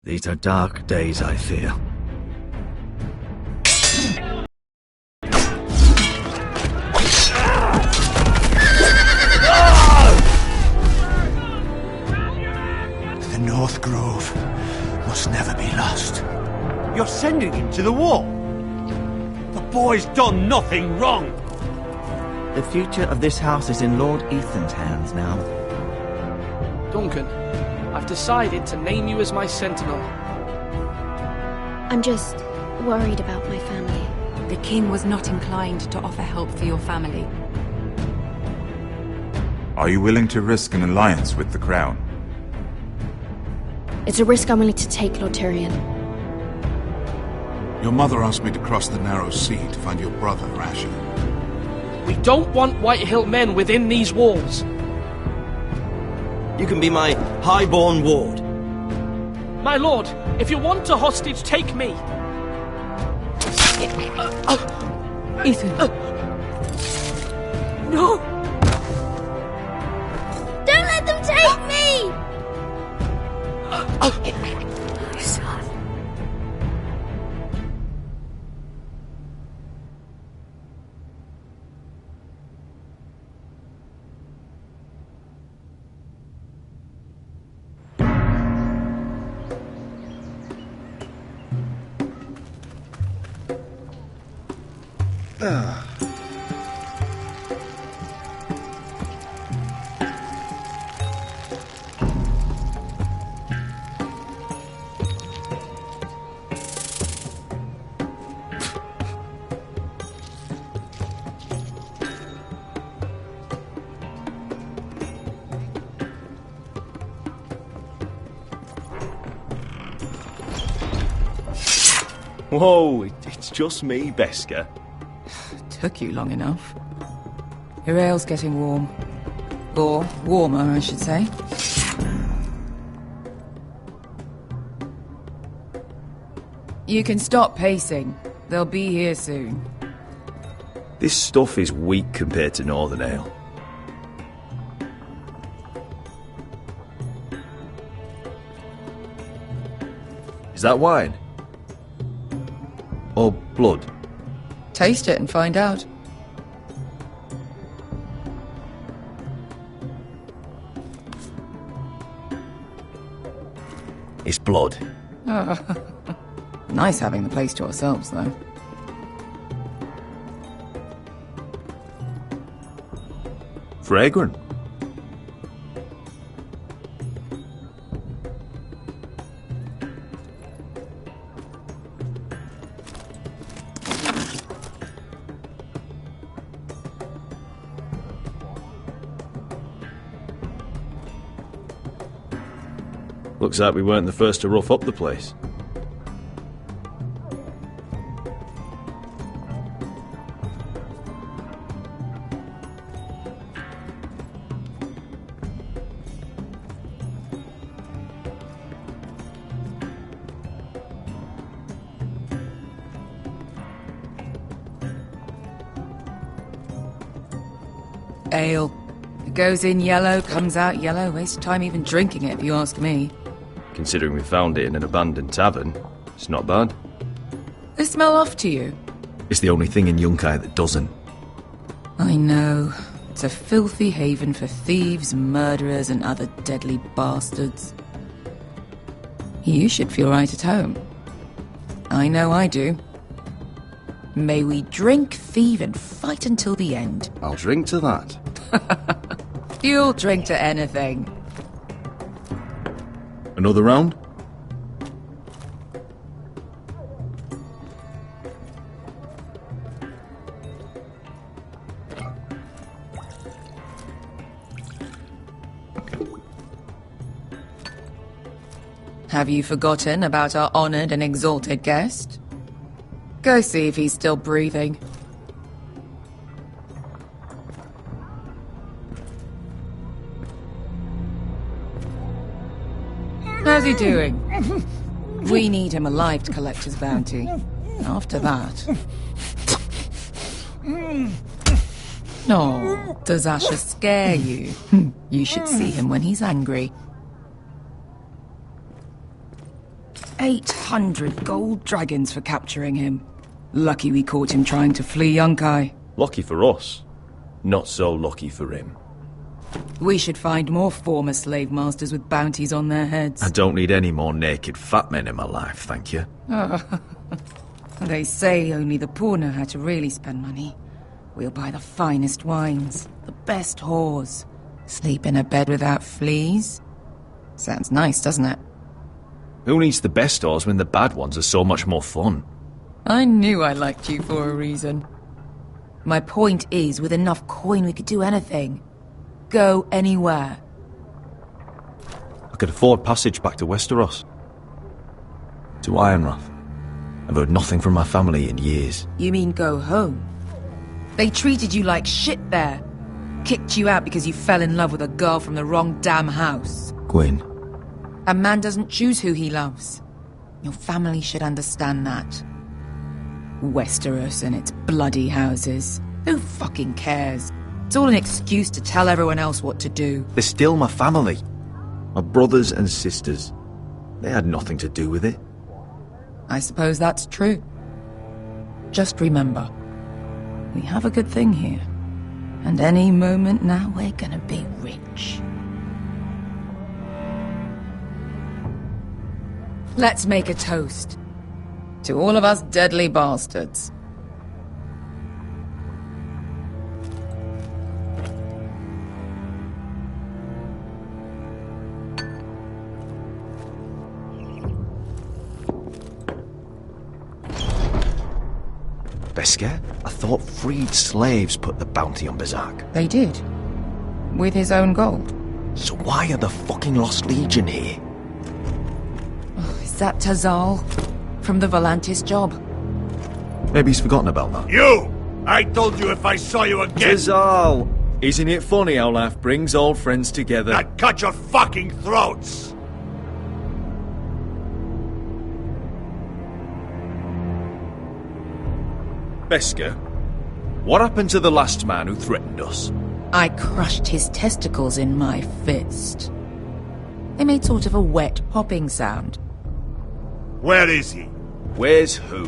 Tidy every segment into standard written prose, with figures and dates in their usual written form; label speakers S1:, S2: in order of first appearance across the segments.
S1: These are dark days, I fear.
S2: The North Grove must never be lost.
S3: You're sending him to the war? The boy's done nothing wrong!
S1: The future of this house is in Lord Ethan's hands now.
S4: Duncan, I've decided to name you as my sentinel.
S5: I'm just worried about my family.
S6: The king was not inclined to offer help for your family.
S7: Are you willing to risk an alliance with the Crown?
S5: It's a risk I'm willing to take, Lord Tyrion.
S2: Your mother asked me to cross the narrow sea to find your brother, Asher.
S4: We don't want Whitehill men within these walls.
S3: You can be my highborn ward.
S4: My lord, if you want a hostage, take me.
S6: Ethan.
S5: No! Don't let them take me! My son.
S3: Whoa, it's just me, Beska.
S6: Took you long enough. Your ale's getting warm. Or warmer, I should say. You can stop pacing. They'll be here soon.
S3: This stuff is weak compared to Northern Ale. Is that wine? Or blood?
S6: Taste it and find out.
S3: It's blood.
S6: Nice having the place to ourselves, though.
S3: Fragrant. Looks like we weren't the first to rough up the place.
S6: Ale. It goes in yellow, comes out yellow. Waste of time even drinking it, if you ask me.
S3: Considering we found it in an abandoned tavern, it's not bad.
S6: They smell off to you.
S3: It's the only thing in Yunkai that doesn't.
S6: I know. It's a filthy haven for thieves, murderers, and other deadly bastards. You should feel right at home. I know I do. May we drink, thieve, and fight until the end.
S3: I'll drink to that.
S6: You'll drink to anything.
S3: Another round?
S6: Have you forgotten about our honored and exalted guest? Go see if he's still breathing. How's he doing? We need him alive to collect his bounty. After that... No, does Asher scare you? You should see him when he's angry. 800 gold dragons for capturing him. Lucky we caught him trying to flee Yunkai.
S8: Lucky for us. Not so lucky for him.
S6: We should find more former slave masters with bounties on their heads.
S9: I don't need any more naked fat men in my life, thank you.
S6: They say only the poor know how to really spend money. We'll buy the finest wines, the best whores, sleep in a bed without fleas. Sounds nice, doesn't it?
S9: Who needs the best stores when the bad ones are so much more fun?
S6: I knew I liked you for a reason. My point is, with enough coin we could do anything. Go anywhere.
S9: I could afford passage back to Westeros. To Ironrath. I've heard nothing from my family in years.
S6: You mean go home? They treated you like shit there. Kicked you out because you fell in love with a girl from the wrong damn house.
S9: Gwyn.
S6: A man doesn't choose who he loves. Your family should understand that. Westeros and its bloody houses. Who fucking cares? It's all an excuse to tell everyone else what to do.
S9: They're still my family. My brothers and sisters. They had nothing to do with it.
S6: I suppose that's true. Just remember, we have a good thing here. And any moment now we're gonna be rich. Let's make a toast. To all of us deadly bastards.
S9: Beskar? I thought freed slaves put the bounty on Berserk.
S6: They did. With his own gold.
S9: So why are the fucking Lost Legion here?
S6: Is that Tazal? From the Volantis job?
S9: Maybe he's forgotten about that.
S3: You! I told you if I saw you again...
S9: Tazal! Isn't it funny how life brings old friends together?
S3: I'd cut your fucking throats!
S9: Beskar, what happened to the last man who threatened us?
S6: I crushed his testicles in my fist. They made sort of a wet popping sound.
S3: Where is he?
S9: Where's who?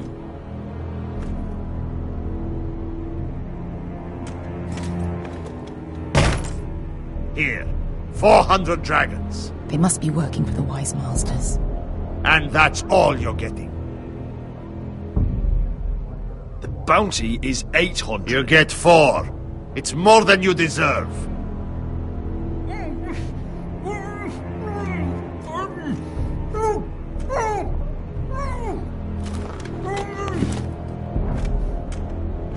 S3: Here. 400 dragons.
S6: They must be working for the Wise Masters.
S3: And that's all you're getting.
S9: The bounty is 800.
S3: You get 4. It's more than you deserve.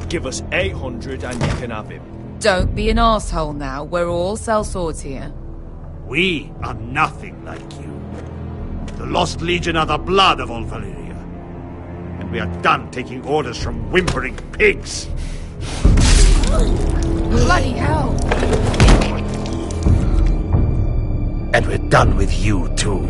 S9: Give us 800 and you can have him.
S6: Don't be an asshole now. We're all sellswords here.
S3: We are nothing like you. The Lost Legion are the blood of all Valyria. And we are done taking orders from whimpering pigs.
S6: Bloody hell!
S3: And we're done with you too.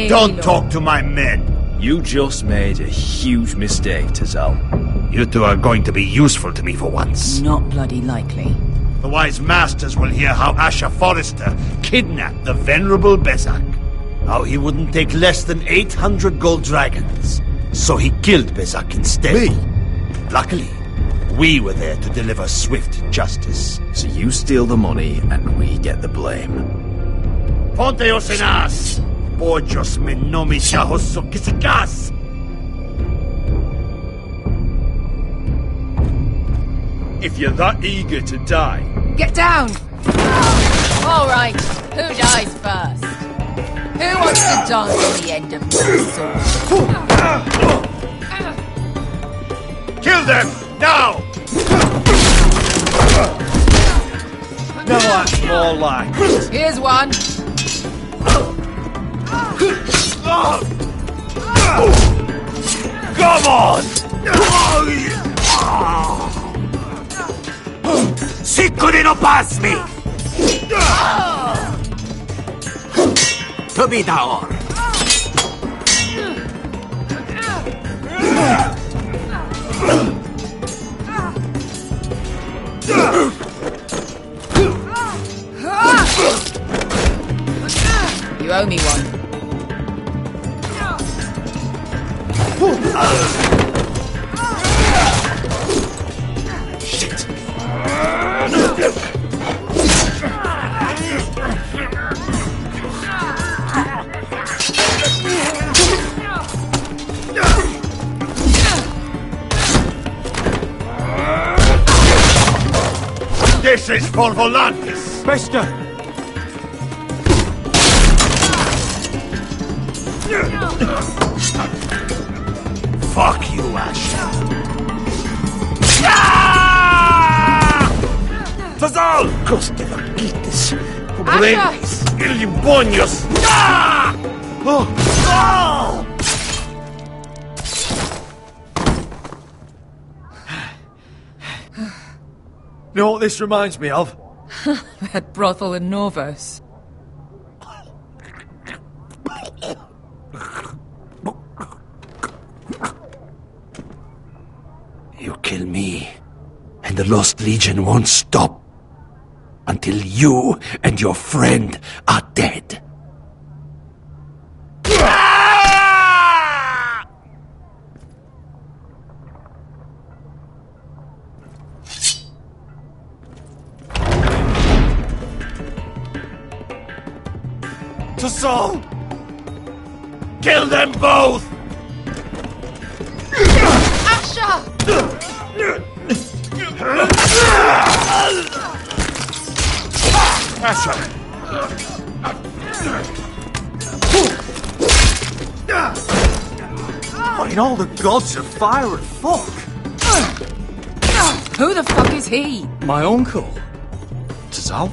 S3: Don't talk to my men.
S9: You just made a huge mistake, Tazal.
S3: You two are going to be useful to me for once.
S6: Not bloody likely.
S3: The Wise Masters will hear how Asher Forrester kidnapped the venerable Bezak. How he wouldn't take less than 800 gold dragons. So he killed Bezak instead.
S9: Me?
S3: Luckily, we were there to deliver swift justice.
S9: So you steal the money and we get the blame.
S3: Ponteos en as! Pollos me no me chahoso kisikas!
S9: If you're that eager to die...
S6: Get down! All right, who dies first? Who wants to dance on the end of my sword?
S3: Kill them! Now!
S9: No, that's more like it.
S6: Here's one.
S3: Come on! Sicuri no pass me! To be down. Shit! This is for Volantis!
S9: Bester!
S3: Fuck you, Ash.
S9: Tazal!
S3: Coste vaquites, pobrenis, ilimbonios.
S9: Oh! You know what this reminds me of?
S6: That brothel in Norvos.
S3: You kill me, and the Lost Legion won't stop until you and your friend are dead.
S9: Tazal!
S3: Kill them both!
S6: Asha!
S3: Asha!
S9: What in all the gods of fire and fuck?
S6: Who the fuck is he?
S9: My uncle. Tazal?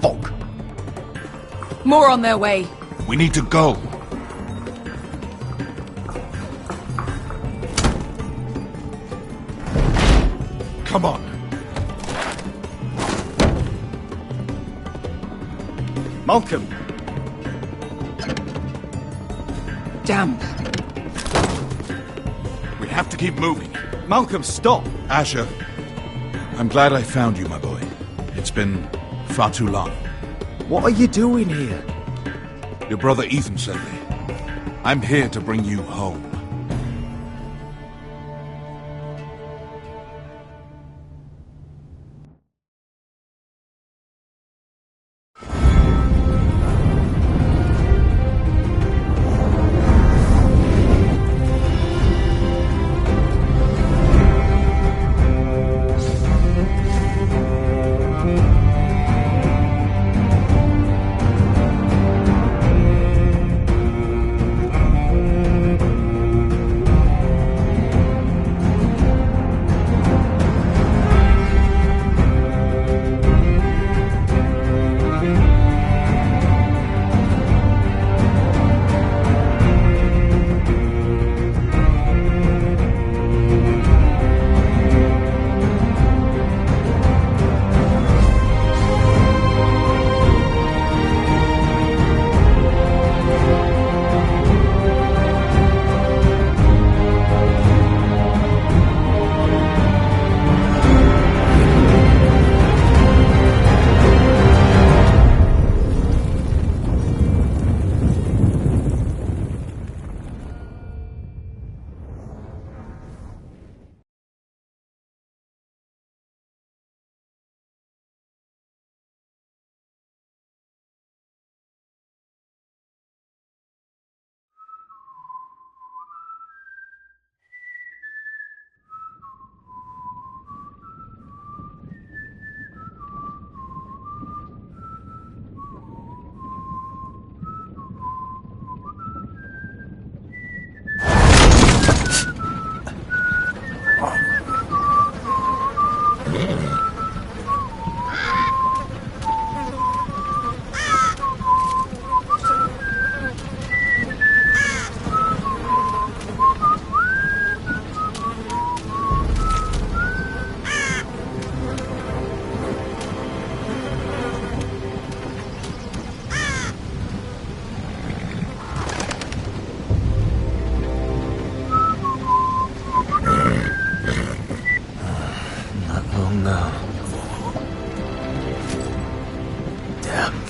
S9: Fuck.
S6: More on their way.
S2: We need to go. Come on.
S9: Malcolm.
S6: Damn.
S2: We have to keep moving.
S9: Malcolm, stop.
S2: Asher, I'm glad I found you, my boy. It's been far too long.
S9: What are you doing here?
S2: Your brother Ethan sent me. I'm here to bring you home.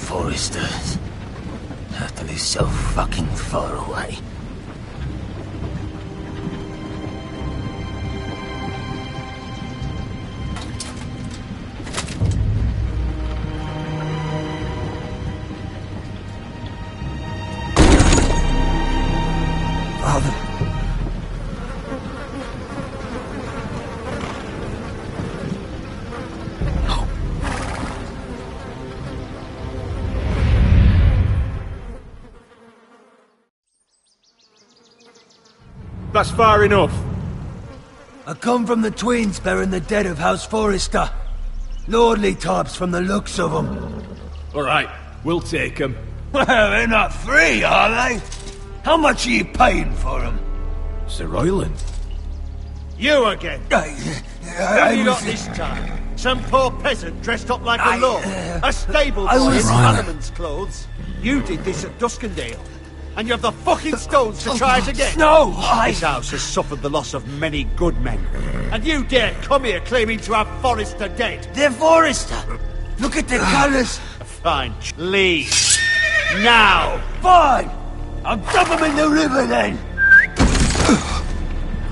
S3: Foresters. Have to be so fucking far away.
S10: father.
S11: That's far enough.
S10: I come from the twins bearing the dead of House Forrester. Lordly types from the looks of them.
S11: Alright, we'll take them.
S10: Well, they're not free, are they? How much are you paying for them?
S11: Sir Royland.
S3: You again? Who have you got this time? Some poor peasant dressed up like a lord? A stable boy in Hanneman's clothes? You did this at Duskendale. And you have the fucking stones to try it again?
S10: No,
S3: This house has suffered the loss of many good men. And you dare come here claiming to have Forrester dead?
S10: They're Forrester. Look at the colours.
S3: Fine. Leave. Now.
S10: Fine. I'll dump them in the river then.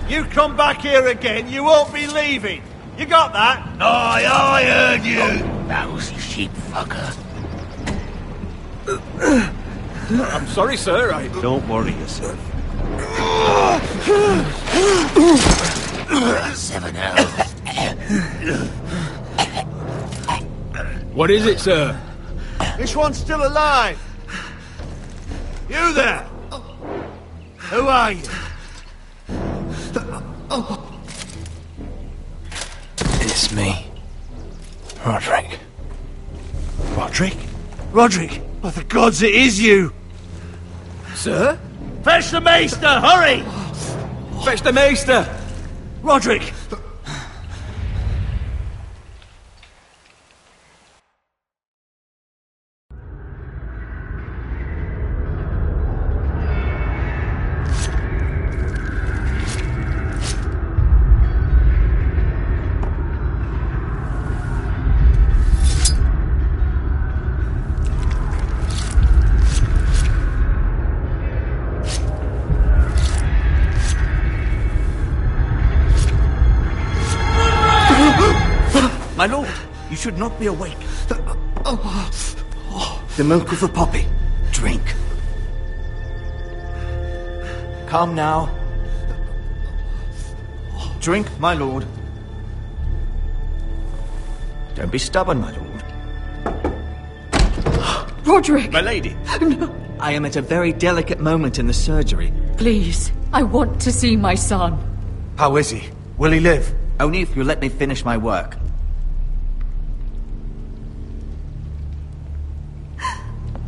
S3: You come back here again, you won't be leaving. You got that?
S10: I heard you. Lousy sheep fucker.
S11: I'm sorry, sir.
S3: Don't worry yourself.
S10: 7 hours.
S11: What is it, sir?
S3: This one's still alive. You there? Who are you?
S10: It's me. Roderick.
S3: Roderick? Roderick! By the gods, it is you!
S11: Sir?
S3: Fetch the maester, hurry!
S11: Fetch the maester!
S3: Roderick!
S1: My lord, you should not be awake. The milk of the poppy. Drink. Come now. Drink, my lord. Don't be stubborn, my lord.
S12: Roderick!
S1: My lady.
S12: No.
S1: I am at a very delicate moment in the surgery.
S12: Please, I want to see my son.
S3: How is he? Will he live?
S1: Only if you let me finish my work.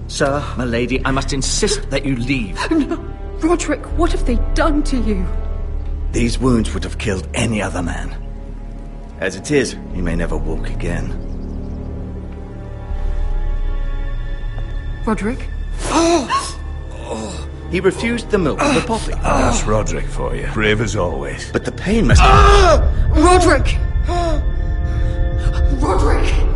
S1: Sir, my lady, I must insist that you leave.
S12: No. Roderick, what have they done to you?
S1: These wounds would have killed any other man. As it is, he may never walk again.
S12: Roderick?
S1: He refused the milk of the poppy.
S3: That's Roderick for you. Brave as always.
S1: But the pain must...
S12: Roderick! Roderick!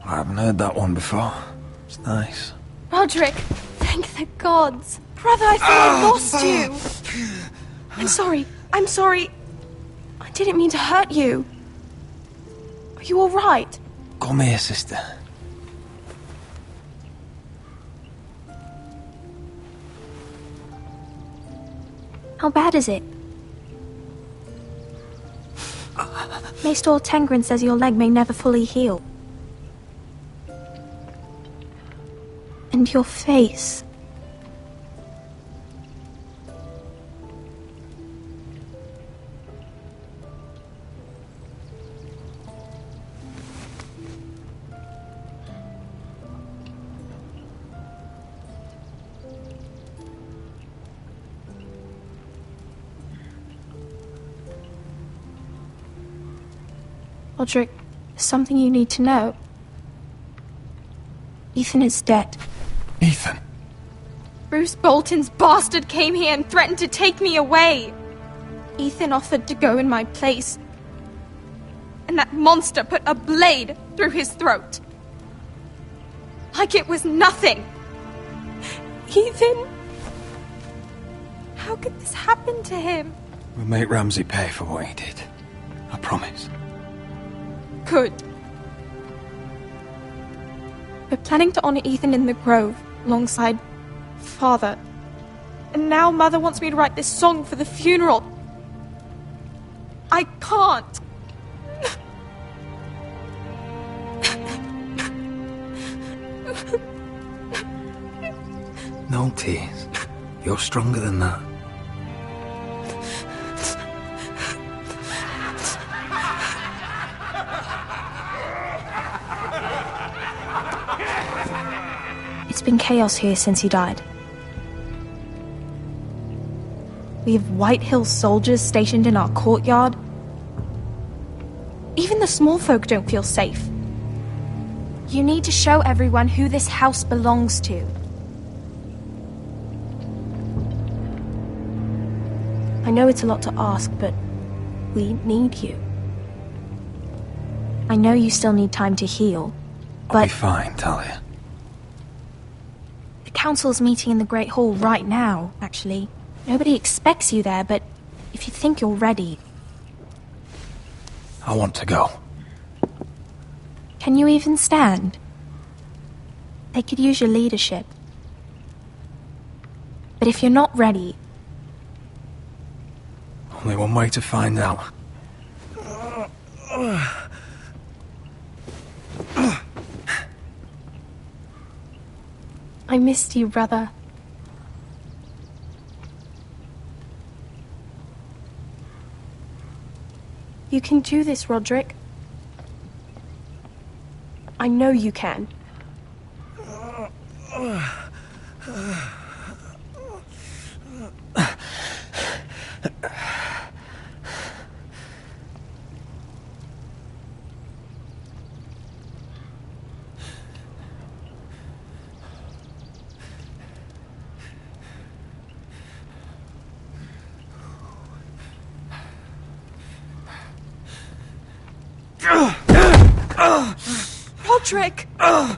S10: I haven't heard that one before. It's nice.
S5: Roderick, thank the gods. Brother, I thought I lost you. I'm sorry. I didn't mean to hurt you. Are you all right?
S10: Come here, sister.
S5: How bad is it? Maester Tengrin says your leg may never fully heal. And your face. Roderick, there's something you need to know. Ethan is dead.
S13: Ethan?
S5: Bruce Bolton's bastard came here and threatened to take me away. Ethan offered to go in my place. And that monster put a blade through his throat. Like it was nothing. Ethan? How could this happen to him?
S13: We'll make Ramsay pay for what he did. I promise.
S5: Good. We're planning to honor Ethan in the Grove, alongside Father. And now Mother wants me to write this song for the funeral. I can't.
S13: No tears. You're stronger than that.
S5: It's been chaos here since he died. We have White Hill soldiers stationed in our courtyard. Even the small folk don't feel safe. You need to show everyone who this house belongs to. I know it's a lot to ask, but we need you. I know you still need time to heal, but...
S13: I'll be fine, Talia.
S5: The council's meeting in the Great Hall right now, actually. Nobody expects you there, but if you think you're ready...
S13: I want to go.
S5: Can you even stand? They could use your leadership. But if you're not ready...
S13: Only one way to find out.
S5: I missed you, brother. You can do this, Roderick. I know you can. Roderick!
S13: I'm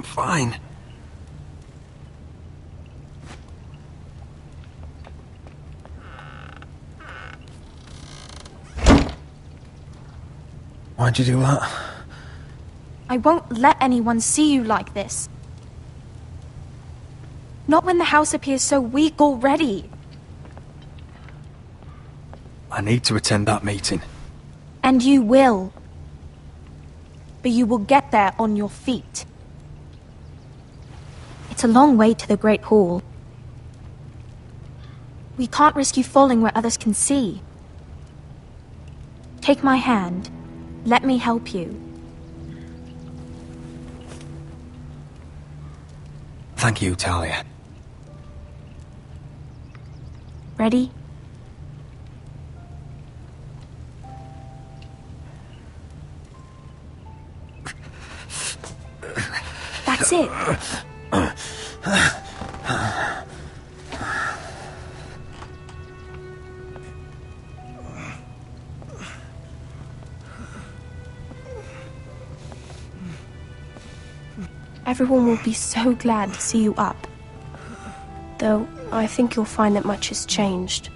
S13: fine. Why'd you do that?
S5: I won't let anyone see you like this. Not when the house appears so weak already.
S13: I need to attend that meeting.
S5: And you will. But you will get there on your feet. It's a long way to the Great Hall. We can't risk you falling where others can see. Take my hand. Let me help you.
S13: Thank you, Talia.
S5: Ready? That's it. Everyone will be so glad to see you up. Though, I think you'll find that much has changed.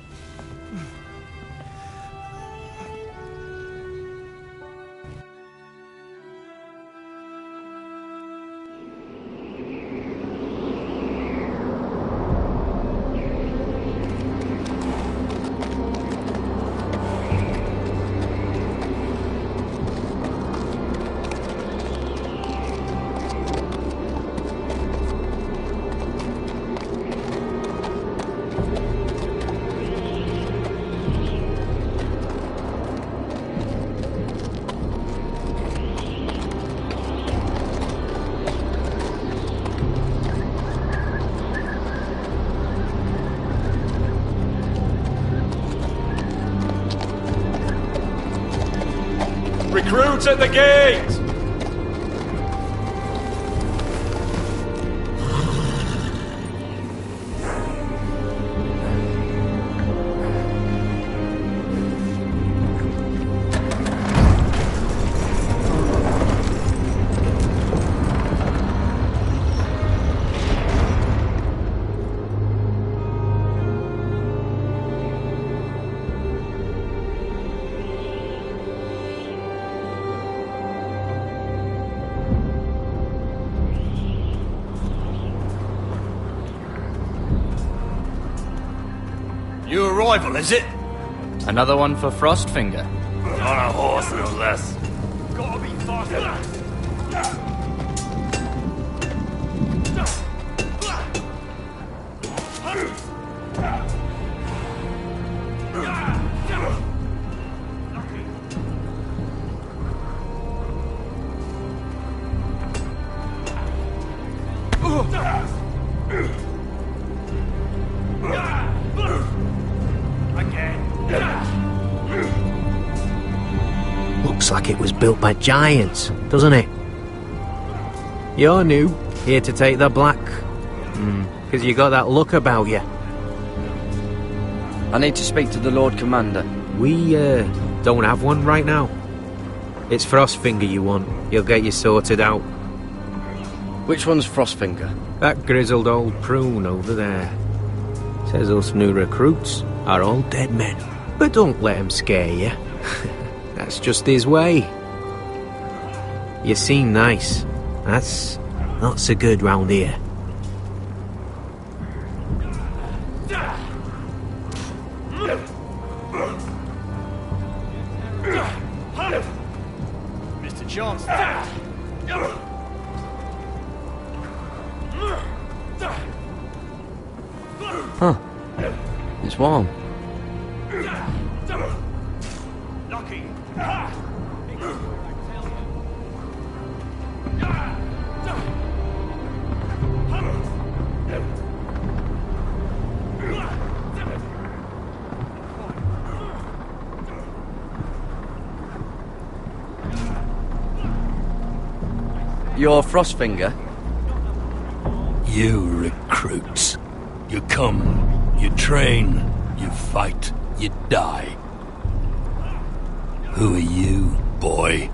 S11: Recruits at the gate!
S3: New arrival, is it?
S14: Another one for Frostfinger.
S3: On a horse, no less. Gotta be faster.
S15: Looks like it was built by giants, doesn't it? You're new, here to take the black. Because you got that look about you.
S14: I need to speak to the Lord Commander.
S15: We, don't have one right now. It's Frostfinger you want. He'll get you sorted out.
S14: Which one's Frostfinger?
S15: That grizzled old prune over there. Says us new recruits are all dead men. But don't let him scare you. That's just his way. You seem nice. That's not so good round here.
S3: Mr. Chancellor.
S14: Huh. It's warm. You're Frostfinger?
S10: You recruits. You come, you train, you fight, you die. Who are you, boy?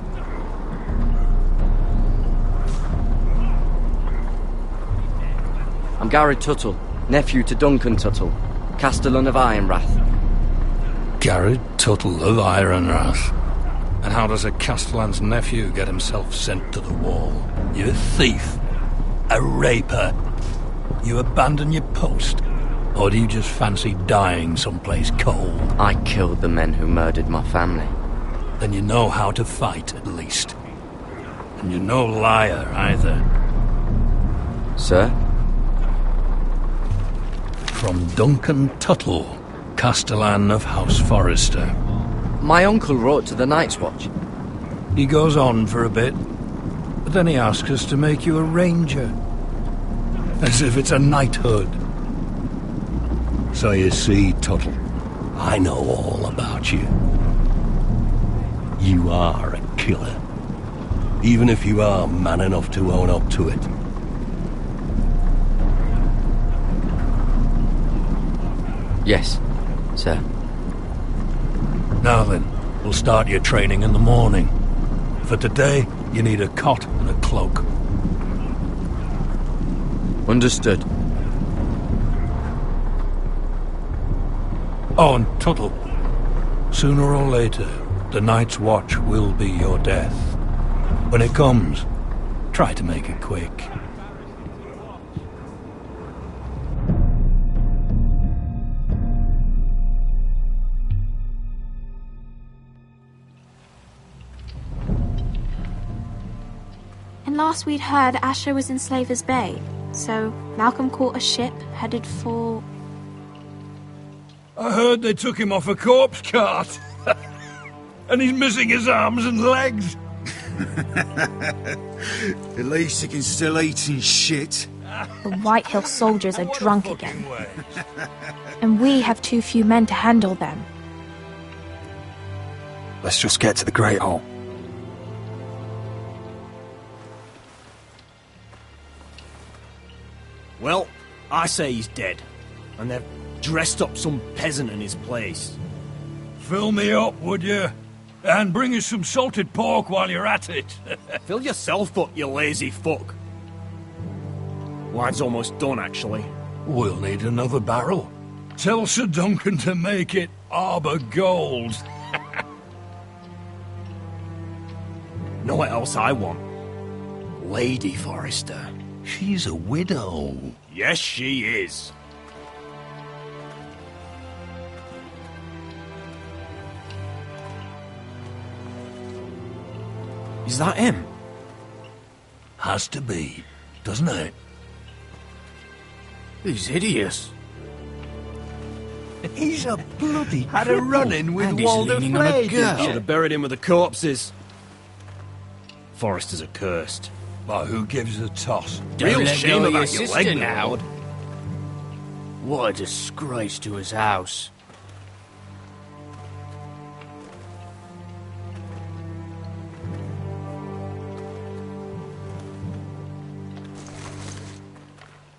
S14: I'm Gary Tuttle, nephew to Duncan Tuttle, Castellan of Ironrath.
S10: Garrett Tuttle of Ironrath. And how does a Castellan's nephew get himself sent to the wall? You a thief? A raper? You abandon your post? Or do you just fancy dying someplace cold?
S14: I killed the men who murdered my family.
S10: Then you know how to fight, at least. And you're no liar, either.
S14: Sir?
S10: From Duncan Tuttle, Castellan of House Forrester.
S14: My uncle wrote to the Night's Watch.
S10: He goes on for a bit, but then he asks us to make you a ranger. As if it's a knighthood. So you see, Tuttle, I know all about you. You are a killer. Even if you are man enough to own up to it.
S14: Yes, sir.
S10: Now then, we'll start your training in the morning. For today, you need a cot and a cloak.
S14: Understood.
S10: Oh, and Tuttle, sooner or later, the Night's Watch will be your death. When it comes, try to make it quick.
S5: And last we'd heard, Asher was in Slaver's Bay, so Malcolm caught a ship headed for...
S10: I heard they took him off a corpse cart. And he's missing his arms and legs.
S2: At least he can still eat and shit.
S5: The White Hill soldiers are drunk again. And we have too few men to handle them.
S13: Let's just get to the Great Hall.
S11: Well, I say he's dead. And they've dressed up some peasant in his place.
S10: Fill me up, would you? And bring us some salted pork while you're at it.
S11: Fill yourself up, you lazy fuck. Wine's almost done, actually.
S10: We'll need another barrel. Tell Sir Duncan to make it Arbor Gold.
S11: Know what else I want? Lady Forrester.
S10: She's a widow.
S11: Yes, she is. Is that him?
S10: Has to be, doesn't it?
S11: He's hideous.
S10: He's a bloody had a run-in with
S11: And
S10: Walder
S11: he's leaning on a
S10: Flay.
S11: girl. Should have buried him with the corpses. Forrester's accursed.
S10: But who gives a toss?
S11: Real shame
S4: your
S11: about your
S4: sister
S11: leg
S4: now.
S11: Lord.
S4: What a disgrace to his house.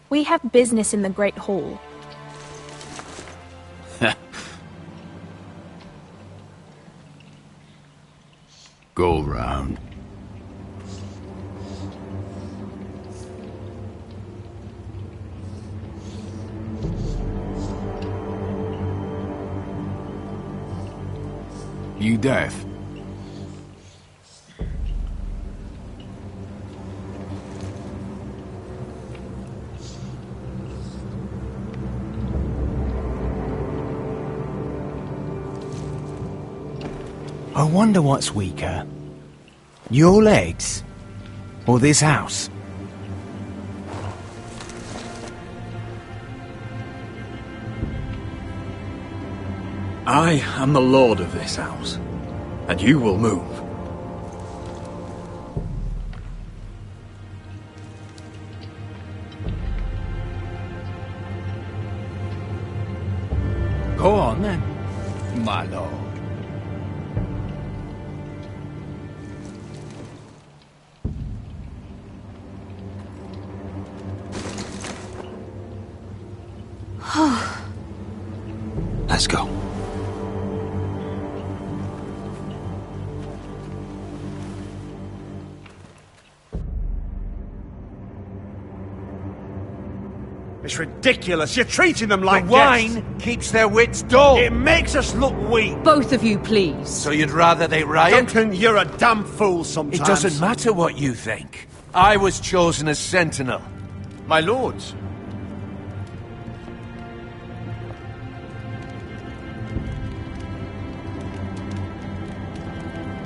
S5: We have business in the Great Hall.
S13: Go round. You deaf?
S16: I wonder what's weaker. Your legs? Or this house?
S9: I am the lord of this house, and you will move.
S16: Go on then, my lord.
S9: Let's go.
S3: It's ridiculous. You're treating them like
S17: The wine
S3: guests.
S17: keeps their wits dull.
S3: It makes us look weak.
S12: Both of you, please.
S17: So you'd rather they riot?
S3: Duncan, you're a damn fool sometimes.
S17: It doesn't matter what you think. I was chosen as sentinel.
S1: My lords.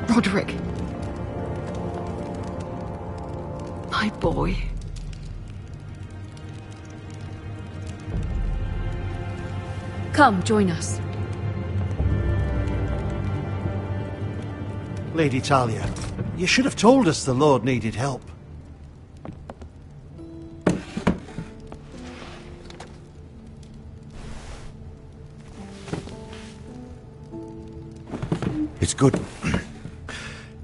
S12: Roderick. My boy. Come, join us.
S3: Lady Talia, you should have told us the Lord needed help.
S17: It's good.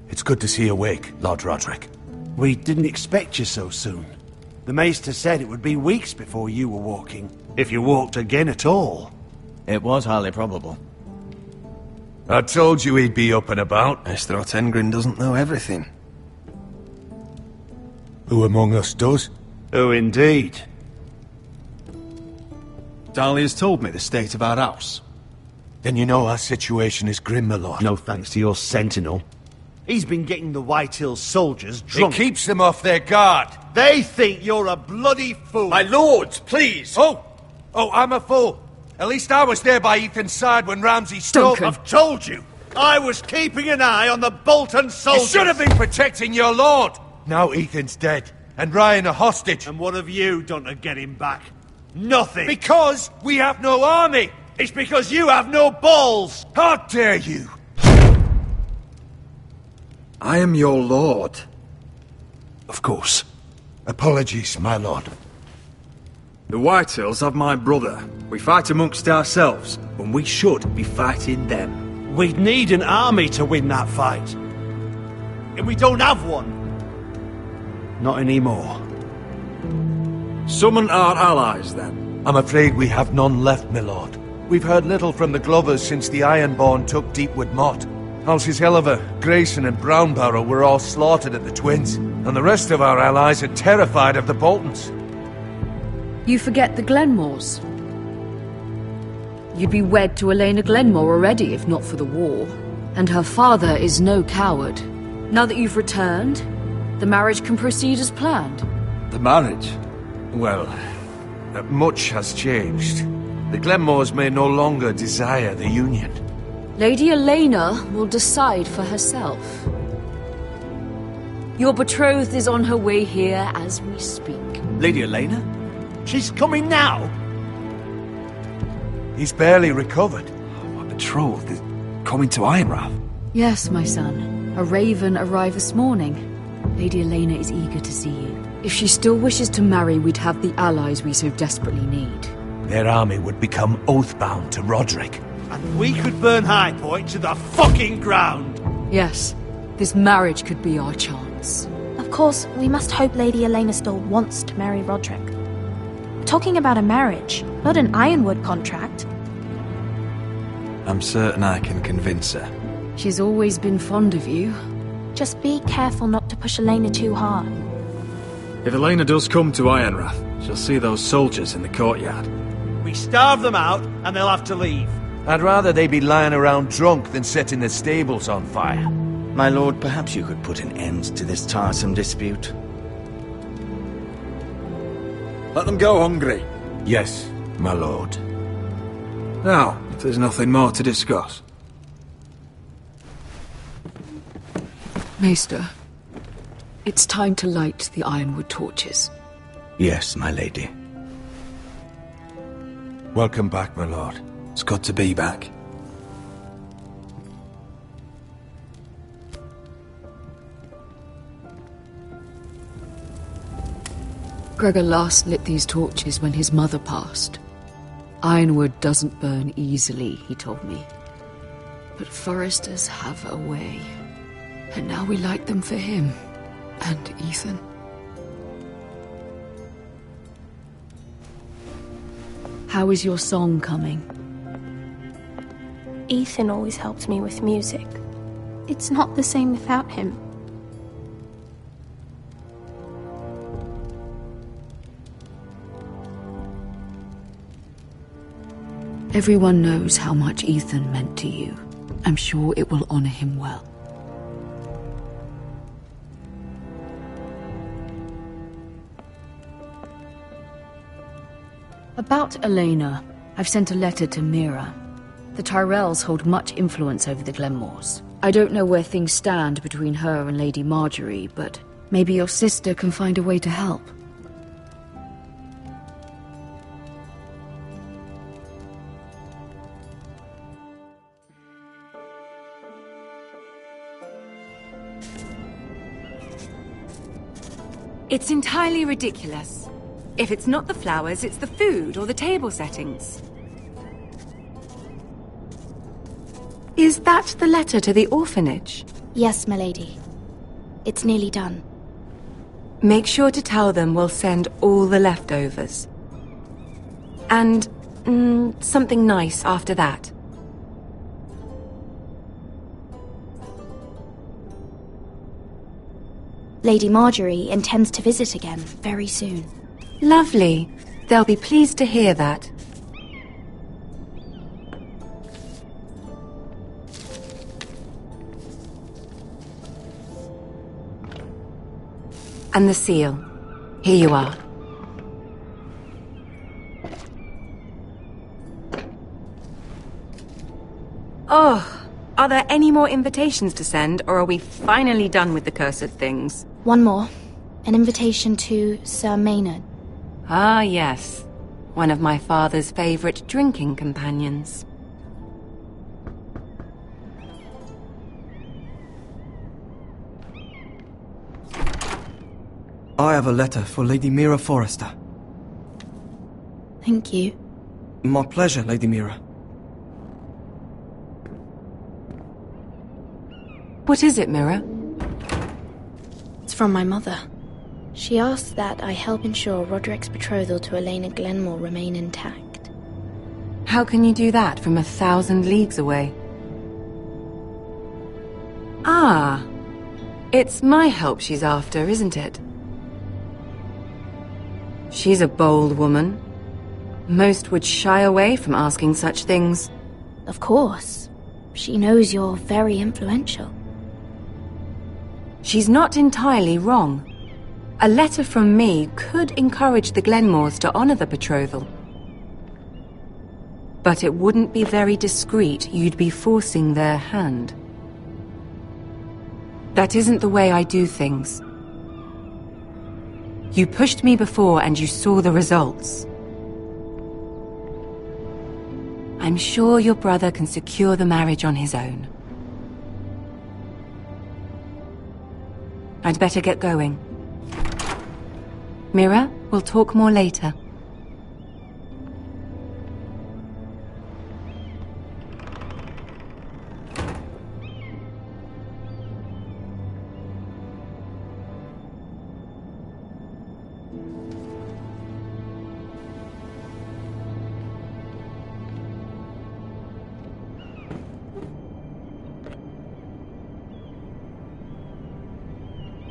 S17: It's good to see you awake, Lord Roderick.
S3: We didn't expect you so soon. The Maester said it would be weeks before you were walking, if you walked again at all.
S1: It was highly probable.
S17: I told you he'd be up and about.
S13: Mr. Otengrin doesn't know everything.
S17: Who among us does?
S3: Oh, indeed.
S9: Dahlia's told me the state of our house.
S17: Then you know our situation is grim, my lord.
S3: No thanks to your sentinel. He's been getting the White Hills soldiers drunk.
S17: It keeps them off their guard.
S3: They think you're a bloody fool.
S17: My lords, please! Oh, I'm a fool. At least I was there by Ethan's side when Ramsay stole...
S3: I've told you. I was keeping an eye on the Bolton
S17: You
S3: soldiers.
S17: should have been protecting your lord. Now Ethan's dead, and Ryan a hostage.
S3: And what have you done to get him back? Nothing.
S17: Because we have no army.
S3: It's because you have no balls.
S17: How dare you?
S9: I am your lord.
S17: Of course. Apologies, my lord.
S9: The Whitehills have my brother. We fight amongst ourselves, when we should be fighting them.
S3: We'd need an army to win that fight. And we don't have one. Not anymore.
S18: Summon our allies, then.
S17: I'm afraid we have none left, my lord. We've heard little from the Glovers since the Ironborn took Deepwood Motte. Houses Helliver, Grayson and Brownbarrow were all slaughtered at the Twins, and the rest of our allies are terrified of the Boltons.
S12: You forget the Glenmores. You'd be wed to Elena Glenmore already if not for the war. And her father is no coward. Now that you've returned, the marriage can proceed as planned.
S18: The marriage?
S17: Well, much has changed. The Glenmores may no longer desire the union.
S12: Lady Elena will decide for herself. Your betrothed is on her way here as we speak.
S1: Lady Elena?
S3: She's coming now?
S17: He's barely recovered.
S18: My betrothed is coming to Ironrath.
S12: Yes, my son. A raven arrived this morning. Lady Elena is eager to see you. If she still wishes to marry, we'd have the allies we so desperately need.
S17: Their army would become oathbound to Roderick.
S3: And we could burn High Point to the fucking ground!
S12: Yes, this marriage could be our chance.
S5: Of course, we must hope Lady Elena still wants to marry Roderick. We're talking about a marriage, not an Ironwood contract.
S18: I'm certain I can convince her.
S12: She's always been fond of you.
S5: Just be careful not to push Elena too hard.
S18: If Elena does come to Ironrath, she'll see those soldiers in the courtyard.
S3: We starve them out, and they'll have to leave.
S17: I'd rather they be lying around drunk than setting the stables on fire.
S1: My lord, perhaps you could put an end to this tiresome dispute.
S18: Let them go hungry.
S17: Yes, my lord.
S18: Now, if there's nothing more to discuss.
S12: Maester, it's time to light the Ironwood torches.
S1: Yes, my lady.
S17: Welcome back, my lord.
S18: It's good to be back.
S12: Gregor last lit these torches when his mother passed. Ironwood doesn't burn easily, he told me. But foresters have a way. And now we light them for him. And Ethan. How is your song coming?
S5: Ethan always helps me with music. It's not the same without him.
S12: Everyone knows how much Ethan meant to you. I'm sure it will honor him well. About Elena, I've sent a letter to Mira. The Tyrells hold much influence over the Glenmores. I don't know where things stand between her and Lady Marjorie, but maybe your sister can find a way to help.
S19: It's entirely ridiculous. If it's not the flowers, it's the food or the table settings. Is that the letter to the orphanage?
S5: Yes, my lady. It's nearly done.
S19: Make sure to tell them we'll send all the leftovers. And something nice after that.
S5: Lady Marjorie intends to visit again very soon.
S19: Lovely. They'll be pleased to hear that. And the seal. Here you are. Oh, are there any more invitations to send, or are we finally done with the cursed things?
S5: One more. An invitation to Sir Maynard.
S19: Ah, yes. One of my father's favorite drinking companions.
S20: I have a letter for Lady Mira Forrester.
S5: Thank you.
S20: My pleasure, Lady Mira.
S19: What is it, Mira?
S5: It's from my mother.
S21: She asks that I help ensure Roderick's betrothal to Elena Glenmore remain intact.
S19: How can you do that from 1,000 leagues away? Ah, it's my help she's after, isn't it? She's a bold woman. Most would shy away from asking such things.
S21: Of course. She knows you're very influential.
S19: She's not entirely wrong. A letter from me could encourage the Glenmores to honor the betrothal. But it wouldn't be very discreet. You'd be forcing their hand. That isn't the way I do things. You pushed me before and you saw the results. I'm sure your brother can secure the marriage on his own. I'd better get going. Mira, we'll talk more later.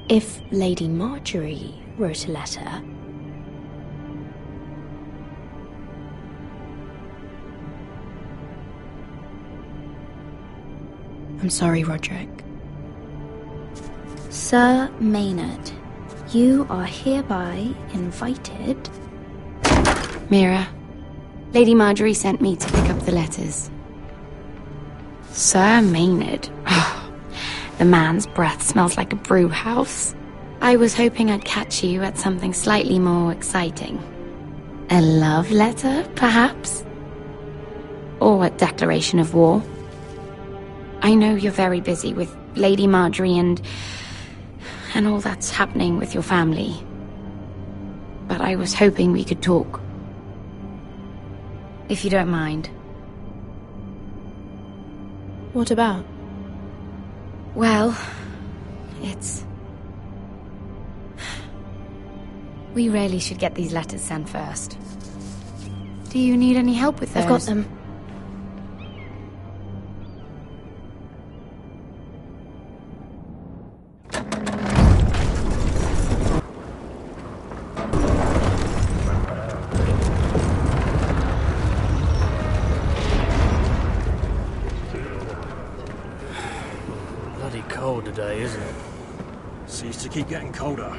S21: If Lady Marjorie wrote a letter... I'm sorry, Roderick. Sir Maynard, you are hereby invited...
S19: Mira, Lady Marjorie sent me to pick up the letters.
S21: Sir Maynard? The man's breath smells like a brew house.
S19: I was hoping I'd catch you at something slightly more exciting.
S21: A love letter, perhaps? Or a declaration of war?
S19: I know you're very busy with Lady Marjorie and all that's happening with your family. But I was hoping we could talk. If you don't mind.
S21: What about?
S19: Well, it's... We really should get these letters sent first. Do you need any help with those?
S21: I've got them.
S11: Bloody cold today, isn't it? Seems to keep getting colder.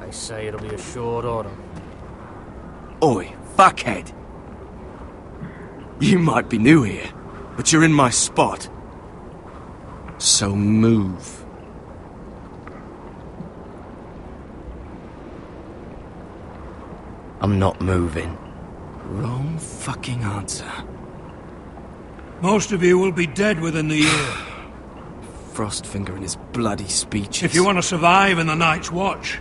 S11: They say it'll be a short autumn.
S20: Oi, fuckhead! You might be new here, but you're in my spot. So move. I'm not moving. Wrong fucking answer.
S10: Most of you will be dead within the year.
S20: Frostfinger and his bloody speeches.
S10: If you want to survive in the Night's Watch,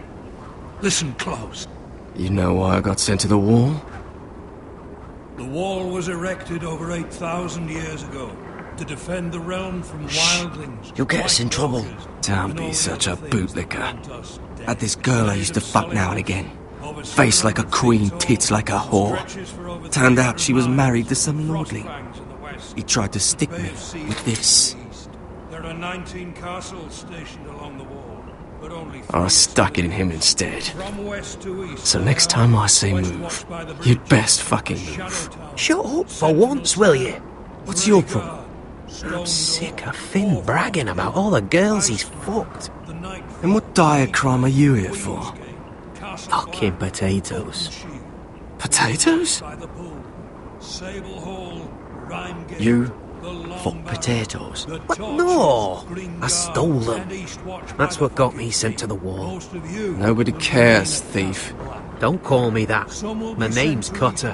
S10: listen close.
S20: You know why I got sent to the wall?
S10: The wall was erected over 8,000 years ago to defend the realm from wildlings.
S20: You'll get us in trouble. Don't be such a bootlicker. Had this girl I used to fuck now and again. Face like a queen, tits like a whore. Turned out she was married to some lordling. He tried to stick me with this.
S10: There are 19 castles stationed along the wall, but only
S20: I stuck it in him instead.
S10: from west to east.
S20: So next time I say move, you'd best fucking move.
S16: Shut up for once, will you?
S20: What's your problem?
S16: I'm sick of Finn bragging about all the girls he's fucked.
S20: And what dire crime are you here for?
S16: Fucking potatoes.
S20: Potatoes?
S16: You fuck potatoes? What? No! I stole them. That's what got me sent to the wall.
S20: Nobody cares, thief.
S16: Don't call me that. My name's Cutter.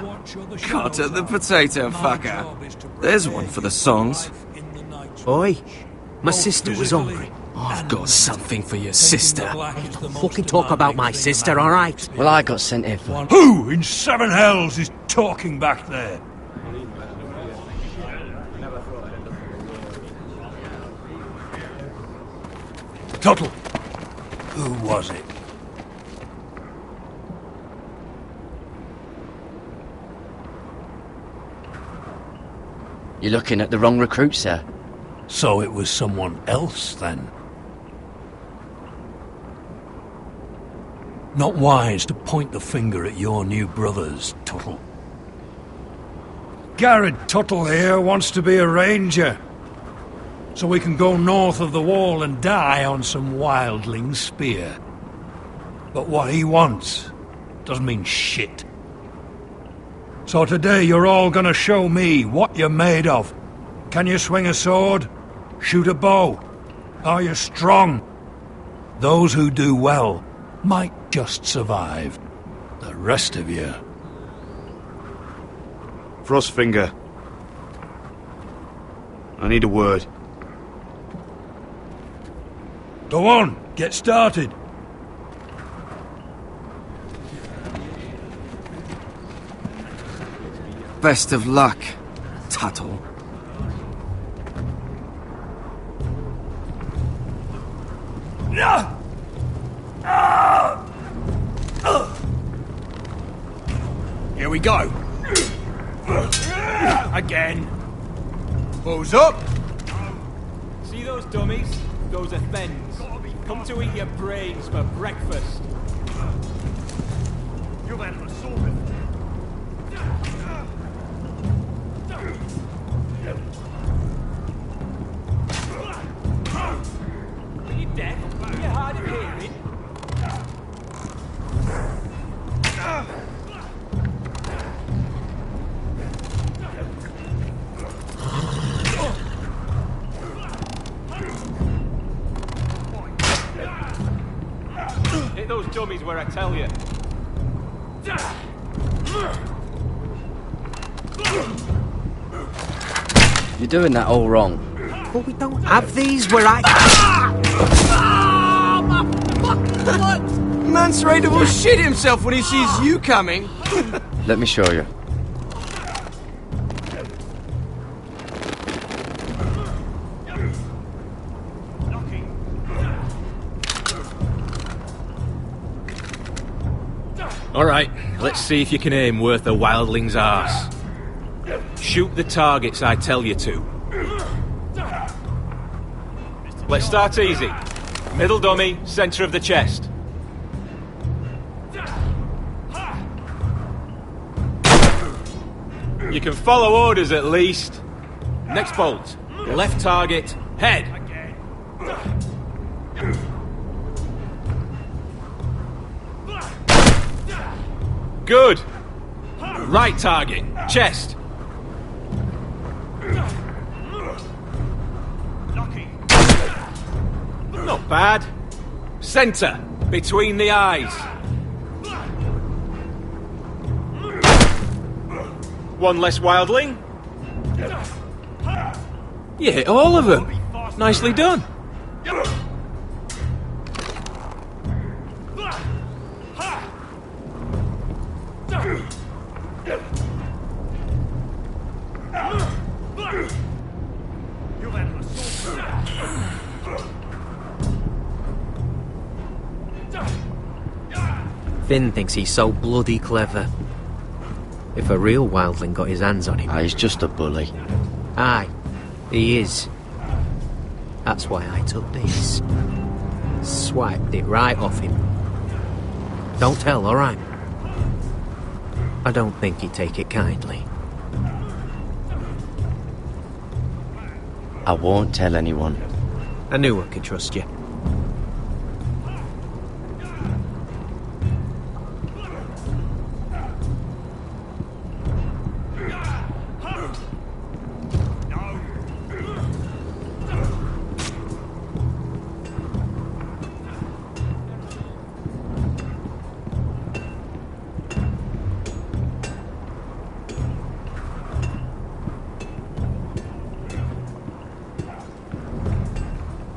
S20: Cutter the potato fucker. There's one for the songs.
S16: Oi, my sister was hungry.
S20: I've got something for your sister.
S16: Don't fucking talk about my sister, alright?
S14: Well, I got sent here for...
S10: Who in seven hells is talking back there?
S17: Tuttle,
S10: Who was it?
S14: You're looking at the wrong recruit, sir.
S10: So it was someone else, then? Not wise to point the finger at your new brothers, Tuttle. Garrett Tuttle here wants to be a ranger, so we can go north of the wall and die on some wildling spear. But what he wants doesn't mean shit. So today you're all gonna show me what you're made of. Can you swing a sword? Shoot a bow? Are you strong? Those who do well might just survive. The rest of you...
S18: Frostfinger. I need a word.
S10: Go on, get started.
S20: Best of luck, Tuttle.
S3: Here we go. Again. Who's up?
S7: See those dummies? Those are thens. Come to eat your brains for breakfast.
S3: You've had an assault.
S7: Are you deaf? Are you hard of hearing? Hit those dummies where I tell you.
S14: You're doing that all wrong.
S16: But we don't have these where I...
S20: Mance Raider will shit himself when he sees you coming.
S14: Let me show you.
S11: Alright, let's see if you can aim worth a wildling's arse. Shoot the targets I tell you to. Let's start easy. Middle dummy, centre of the chest. You can follow orders at least. Next bolt. Left target, head. Good. Right target, chest. Not bad. Centre, between the eyes. One less wildling. You hit all of them. Nicely done.
S16: Finn thinks he's so bloody clever. If a real wildling got his hands on him...
S14: He's just a bully.
S16: Aye, he is. That's why I took this. Swiped it right off him. Don't tell, alright? I don't think he'd take it kindly.
S14: I won't tell anyone.
S16: I knew I could trust you.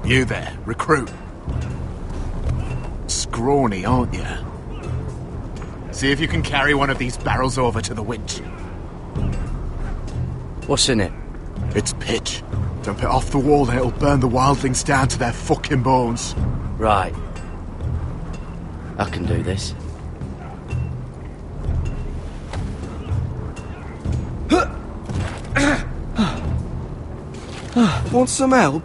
S2: You there, recruit. Scrawny, aren't you? See if you can carry one of these barrels over to the winch.
S14: What's in it?
S2: It's pitch. Dump it off the wall and it'll burn the wildlings down to their fucking bones.
S14: Right. I can do this. Want some help?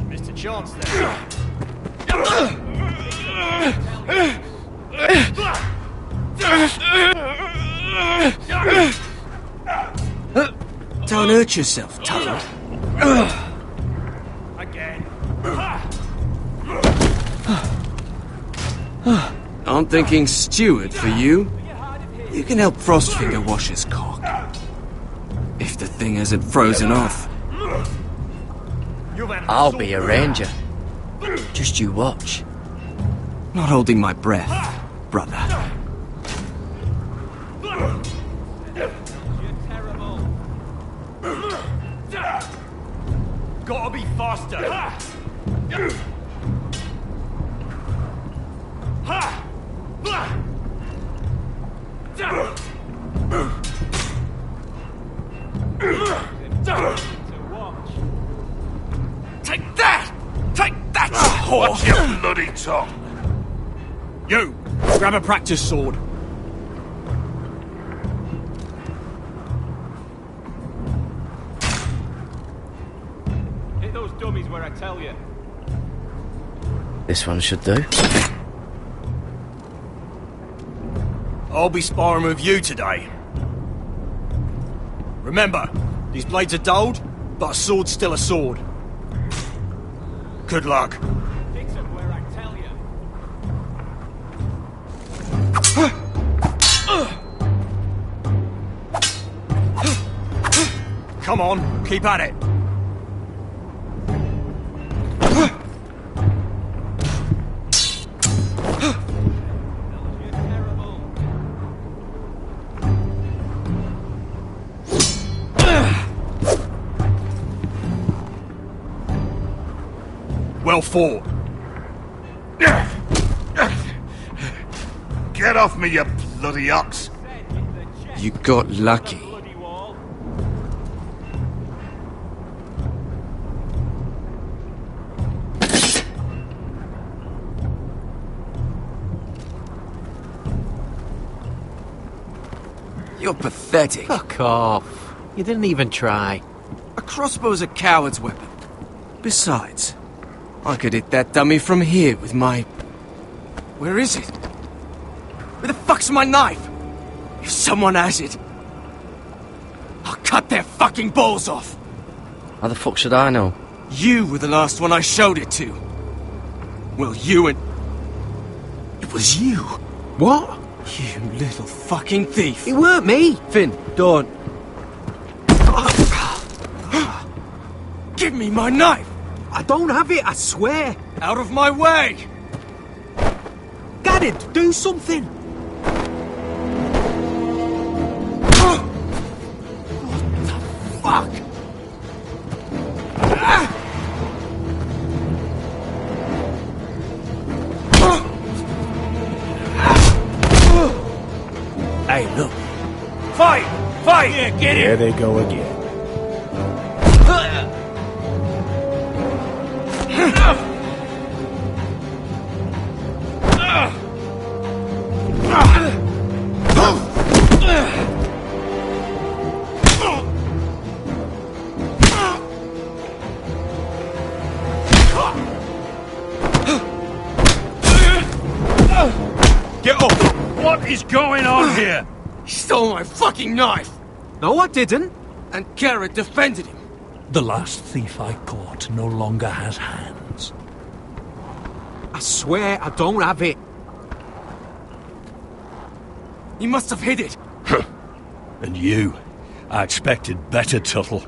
S3: Mr. Chance there.
S20: Don't hurt yourself, Toad.
S3: Again.
S20: I'm thinking steward for you. You can help Frostfinger wash his cock. If the thing hasn't frozen off.
S14: I'll be a ranger. Just you watch.
S20: Not holding my breath, brother.
S3: Gotta be faster.
S2: Take that! Take that! Watch your bloody tongue!
S3: You, grab a practice sword.
S7: Hit those dummies where I tell you.
S14: This one should do.
S3: I'll be sparring with you today. Remember, these blades are dulled, but a sword's still a sword. Good luck.
S7: Hit them where I tell you.
S3: Come on, keep at it. Well fought.
S2: Get off me, you bloody ox!
S20: You got lucky. You're pathetic.
S16: Fuck off. You didn't even try.
S20: A crossbow's a coward's weapon. Besides, I could hit that dummy from here with my... Where is it? Where the fuck's my knife? If someone has it, I'll cut their fucking balls off.
S14: How the fuck should I know?
S20: You were the last one I showed it to. Well, you and... It was you.
S16: What?
S20: You little fucking thief.
S16: It weren't me.
S20: Finn, don't. Give me my knife.
S16: I don't have it, I swear.
S20: Out of my way.
S16: Garrett, do something.
S20: What the fuck?
S3: Hey, look. Fight! Fight! Yeah, get it!
S8: There they go again.
S3: Get up! What is going on here?
S20: He stole my fucking knife!
S16: No, I didn't.
S20: And Garrett defended him.
S10: The last thief I caught no longer has hands.
S16: I swear I don't have it.
S20: He must have hid it.
S22: And you? I expected better, Tuttle.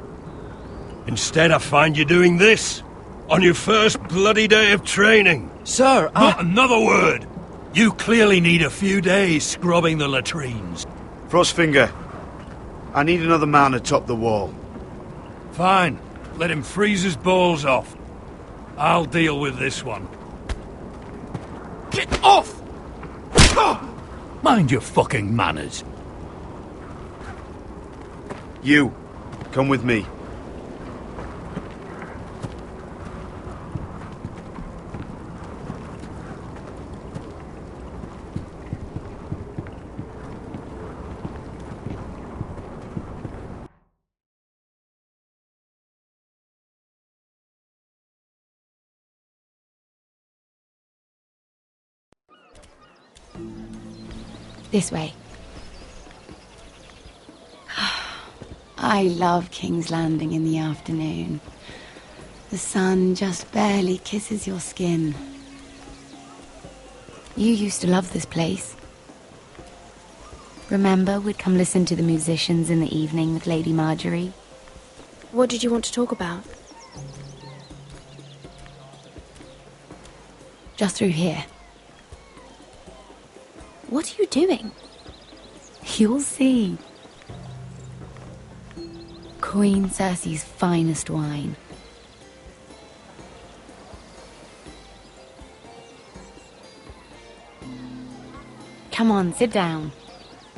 S22: Instead, I find you doing this. On your first bloody day of training.
S20: Sir,
S22: Not another word! You clearly need a few days scrubbing the latrines.
S1: Frostfinger,
S6: I need another man atop the wall.
S22: Fine. Let him freeze his balls off. I'll deal with this one.
S10: Get off! Mind your fucking manners.
S6: You, come with me.
S19: This way. I love King's Landing in the afternoon. The sun just barely kisses your skin. You used to love this place. Remember, we'd come listen to the musicians in the evening with Lady Marjorie?
S5: What did you want to talk about?
S19: Just through here.
S5: What are you doing?
S19: You'll see. Queen Cersei's finest wine. Come on, sit down.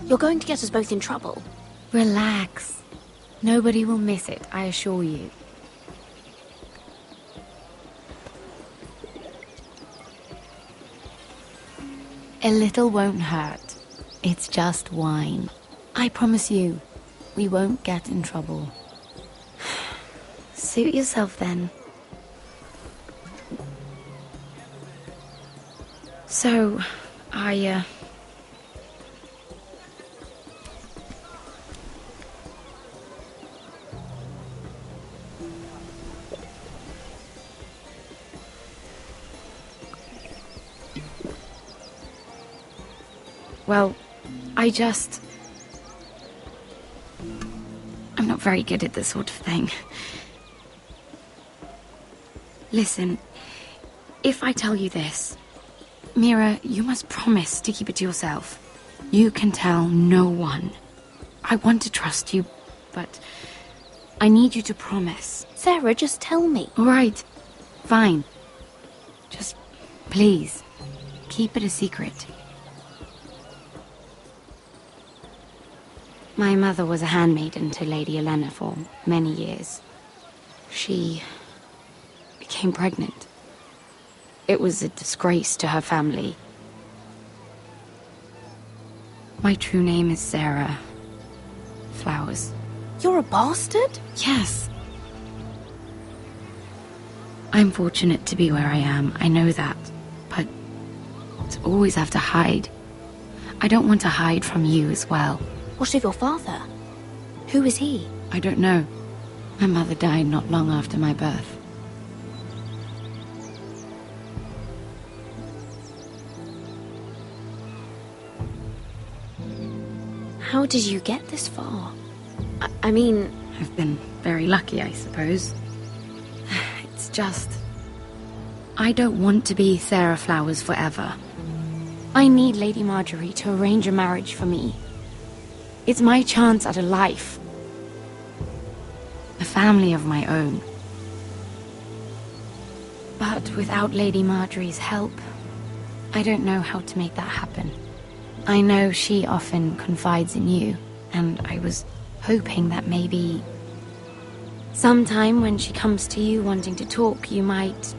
S5: You're going to get us both in trouble.
S19: Relax. Nobody will miss it, I assure you. A little won't hurt. It's just wine. I promise you, we won't get in trouble. Suit yourself then. So, Well, I'm not very good at this sort of thing. Listen, if I tell you this, Mira, you must promise to keep it to yourself. You can tell no one. I want to trust you, but I need you to promise.
S5: Sarah, just tell me.
S19: All right, fine. Just, please, keep it a secret. My mother was a handmaiden to Lady Olenna for many years. She became pregnant. It was a disgrace to her family. My true name is Sarah Flowers.
S5: You're a bastard?
S19: Yes. I'm fortunate to be where I am, I know that. But to always have to hide. I don't want to hide from you as well.
S5: What of your father? Who is he?
S19: I don't know. My mother died not long after my birth.
S5: How did you get this far? I mean...
S19: I've been very lucky, I suppose. It's just... I don't want to be Sarah Flowers forever. I need Lady Marjorie to arrange a marriage for me. It's my chance at a life. A family of my own. But without Lady Marjorie's help, I don't know how to make that happen. I know she often confides in you, and I was hoping that maybe sometime when she comes to you wanting to talk, you might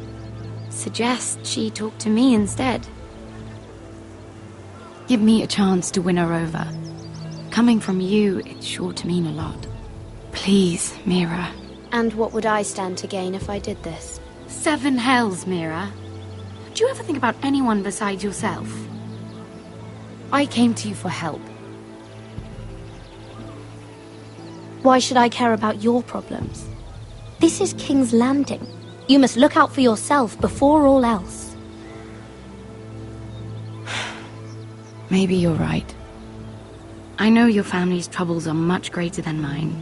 S19: suggest she talk to me instead. Give me a chance to win her over. Coming from you, it's sure to mean a lot. Please, Mira.
S5: And what would I stand to gain if I did this?
S19: 7 hells, Mira. Do you ever think about anyone besides yourself? I came to you for help.
S5: Why should I care about your problems? This is King's Landing. You must look out for yourself before all else.
S19: Maybe you're right. I know your family's troubles are much greater than mine.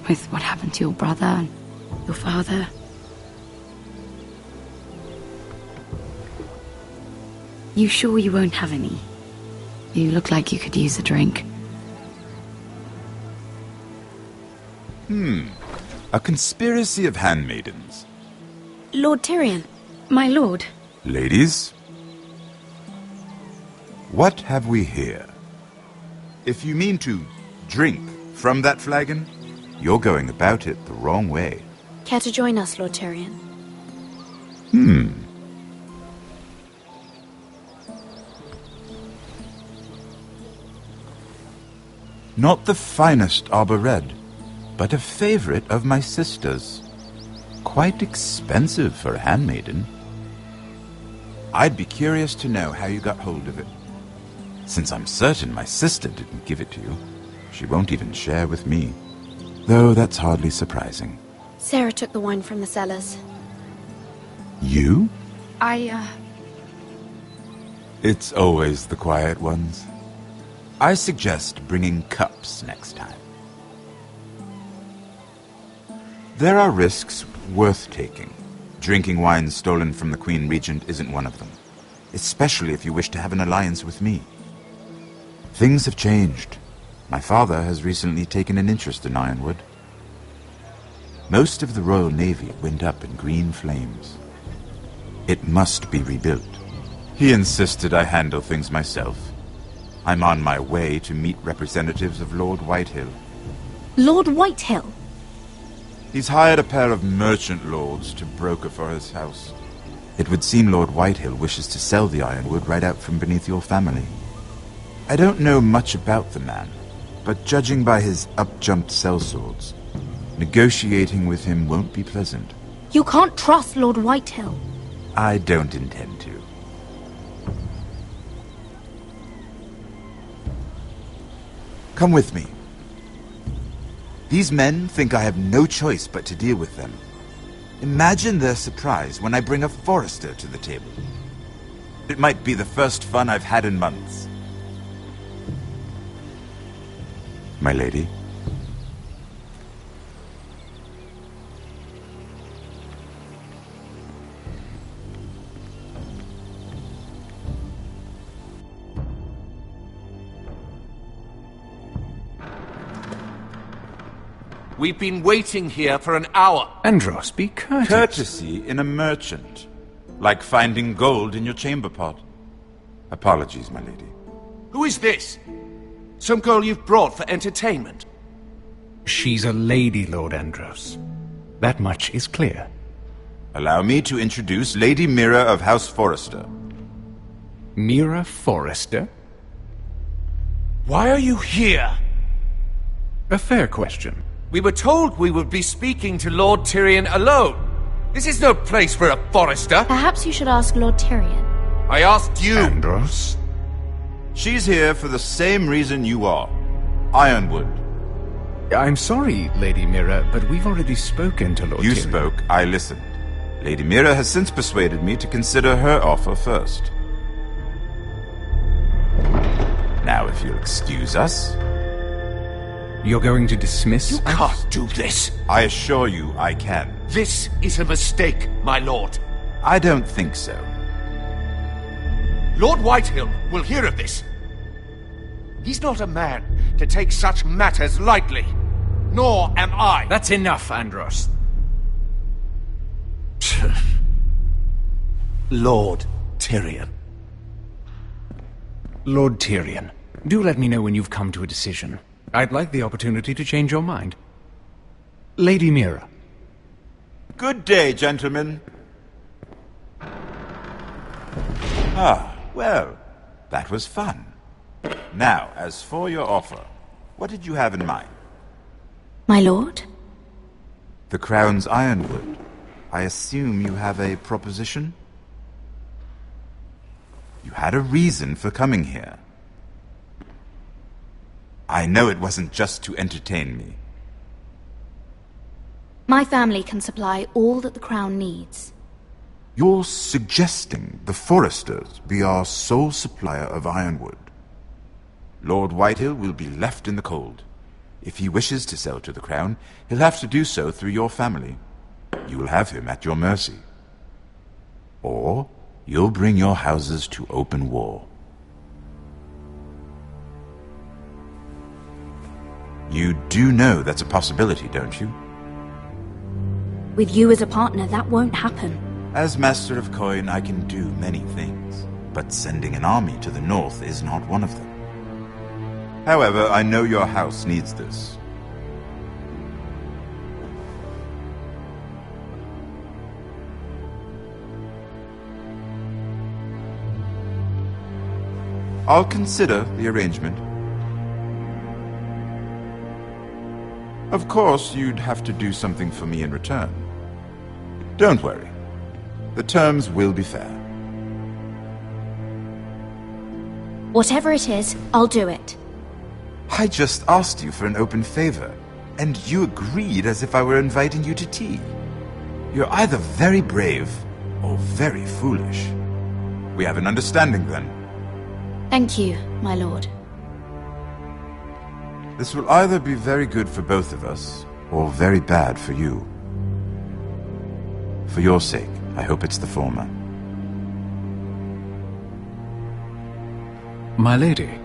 S19: With what happened to your brother and your father. You sure you won't have any? You look like you could use a drink.
S8: A conspiracy of handmaidens.
S19: Lord Tyrion, my lord.
S8: Ladies, what have we here? If you mean to drink from that flagon, you're going about it the wrong way.
S19: Care to join us, Lord Tyrion?
S8: Not the finest arbor red, but a favorite of my sister's. Quite expensive for a handmaiden. I'd be curious to know how you got hold of it. Since I'm certain my sister didn't give it to you, she won't even share with me. Though that's hardly surprising.
S19: Sarah took the wine from the cellars.
S8: You?
S19: I,
S8: It's always the quiet ones. I suggest bringing cups next time. There are risks worth taking. Drinking wine stolen from the Queen Regent isn't one of them, especially if you wish to have an alliance with me. Things have changed. My father has recently taken an interest in Ironwood. Most of the Royal Navy went up in green flames. It must be rebuilt. He insisted I handle things myself. I'm on my way to meet representatives of Lord Whitehill.
S19: Lord Whitehill?
S8: He's hired a pair of merchant lords to broker for his house. It would seem Lord Whitehill wishes to sell the ironwood right out from beneath your family. I don't know much about the man, but judging by his up-jumped sellswords, negotiating with him won't be pleasant.
S19: You can't trust Lord Whitehill.
S8: I don't intend to. Come with me. These men think I have no choice but to deal with them. Imagine their surprise when I bring a Forester to the table. It might be the first fun I've had in months. My lady.
S17: We've been waiting here for an hour.
S13: Andros, be courteous.
S8: Courtesy in a merchant. Like finding gold in your chamber pot. Apologies, my lady.
S17: Who is this? Some girl you've brought for entertainment?
S13: She's a lady, Lord Andros. That much is clear.
S8: Allow me to introduce Lady Mira of House Forester.
S13: Mira Forester?
S17: Why are you here?
S13: A fair question.
S17: We were told we would be speaking to Lord Tyrion alone. This is no place for a Forester.
S19: Perhaps you should ask Lord Tyrion.
S17: I asked you.
S13: Andros?
S8: She's here for the same reason you are. Ironwood.
S13: I'm sorry, Lady Mira, but we've already spoken to Lord Tyrion.
S8: You spoke, I listened. Lady Mira has since persuaded me to consider her offer first. Now, if you'll excuse us...
S13: You're going to dismiss
S17: You
S13: us?
S17: can't do this.
S8: I assure you I can.
S17: This is a mistake, my lord.
S8: I don't think so.
S17: Lord Whitehill will hear of this. He's not a man to take such matters lightly. Nor am I.
S13: That's enough, Andros.
S17: Lord Tyrion.
S13: Lord Tyrion, do let me know when you've come to a decision. I'd like the opportunity to change your mind. Lady Mira.
S8: Good day, gentlemen. Ah, well, that was fun. Now, as for your offer, what did you have in mind?
S19: My lord?
S8: The Crown's Ironwood. I assume you have a proposition? You had a reason for coming here. I know it wasn't just to entertain me.
S19: My family can supply all that the Crown needs.
S8: You're suggesting the Foresters be our sole supplier of ironwood. Lord Whitehill will be left in the cold. If he wishes to sell to the Crown, he'll have to do so through your family. You will have him at your mercy. Or you'll bring your houses to open war. You do know that's a possibility, don't you?
S4: With you as a partner, that won't happen.
S8: As Master of Coin, I can do many things, but sending an army to the north is not one of them. However, I know your house needs this. I'll consider the arrangement. Of course, you'd have to do something for me in return. Don't worry. The terms will be fair.
S4: Whatever it is, I'll do it.
S8: I just asked you for an open favor, and you agreed as if I were inviting you to tea. You're either very brave or very foolish. We have an understanding then.
S4: Thank you, my lord.
S8: This will either be very good for both of us, or very bad for you. For your sake, I hope it's the former.
S13: My lady.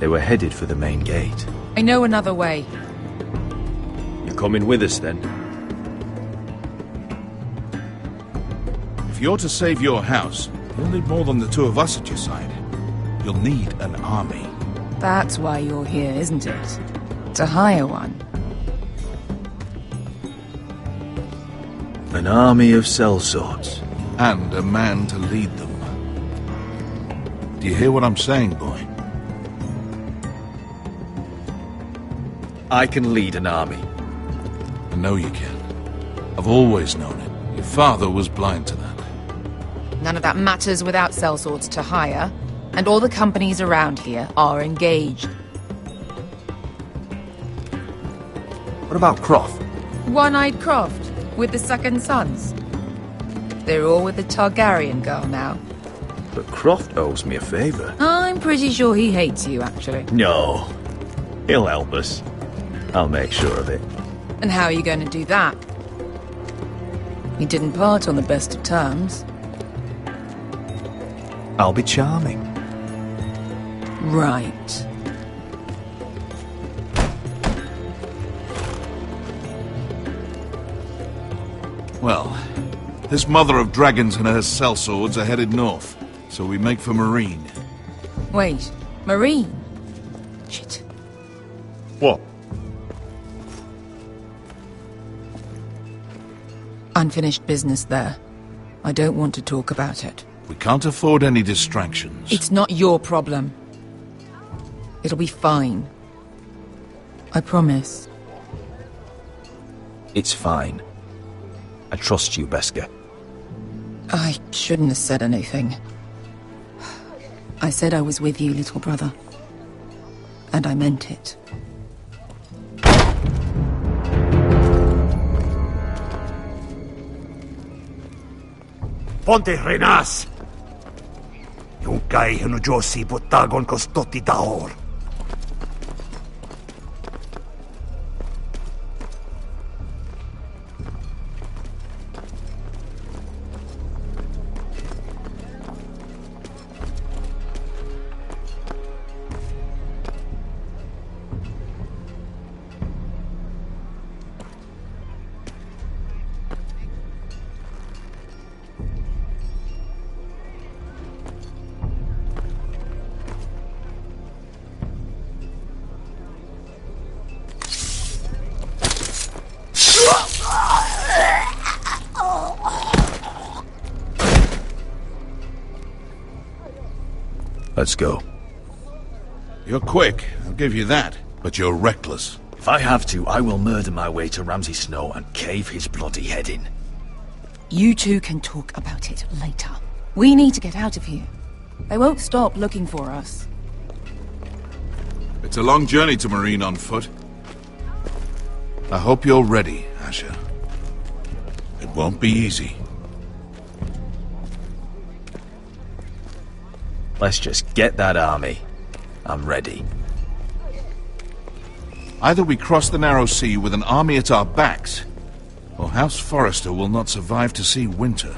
S9: They were headed for the main gate.
S15: I know another way.
S9: You're coming with us, then?
S2: If you're to save your house, you'll need more than the two of us at your side. You'll need an army.
S15: That's why you're here, isn't it? To hire one.
S9: An army of sellswords.
S2: And a man to lead them. Do you hear what I'm saying, boy?
S9: I can lead an army.
S2: I know you can. I've always known it. Your father was blind to that.
S15: None of that matters without sellswords to hire, and all the companies around here are engaged.
S9: What about Croft?
S15: One-eyed Croft, with the second sons. They're all with the Targaryen girl now.
S9: But Croft owes me a favor.
S15: I'm pretty sure he hates you, actually.
S9: No. He'll help us. I'll make sure of it.
S15: And how are you going to do that? We didn't part on the best of terms.
S9: I'll be charming.
S15: Right.
S2: Well, this mother of dragons and her sellswords are headed north, so we make for Marine.
S15: Wait, Marine? Shit.
S6: What?
S15: Unfinished business there. I don't want to talk about it.
S2: We can't afford any distractions.
S15: It's not your problem. It'll be fine. I promise.
S9: It's fine. I trust you, Beskar.
S15: I shouldn't have said anything. I said I was with you, little brother. And I meant it.
S3: Ponte renas! Yung kay hino Josi butagon kostoti taor.
S9: Let's go.
S2: You're quick, I'll give you that. But you're reckless.
S9: If I have to, I will murder my way to Ramsay Snow and cave his bloody head in.
S15: You two can talk about it later. We need to get out of here. They won't stop looking for us.
S2: It's a long journey to Marine on foot. I hope you're ready, Asher. It won't be easy.
S9: Let's just get that army. I'm ready.
S2: Either we cross the narrow sea with an army at our backs, or House Forrester will not survive to see winter.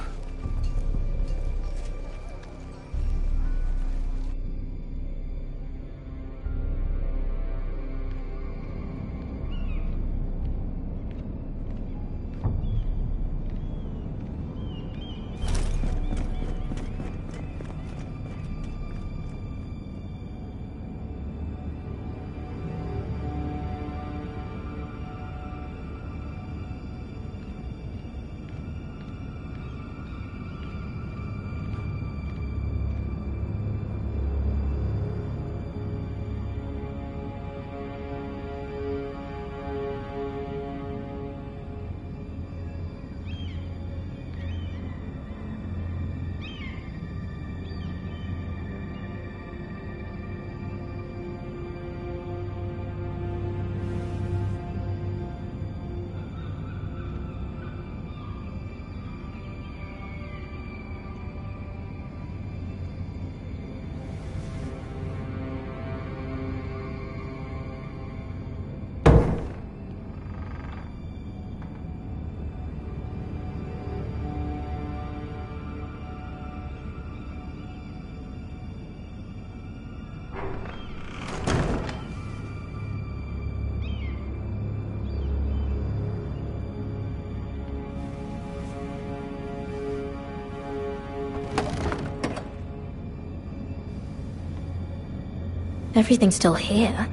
S4: Everything's still here.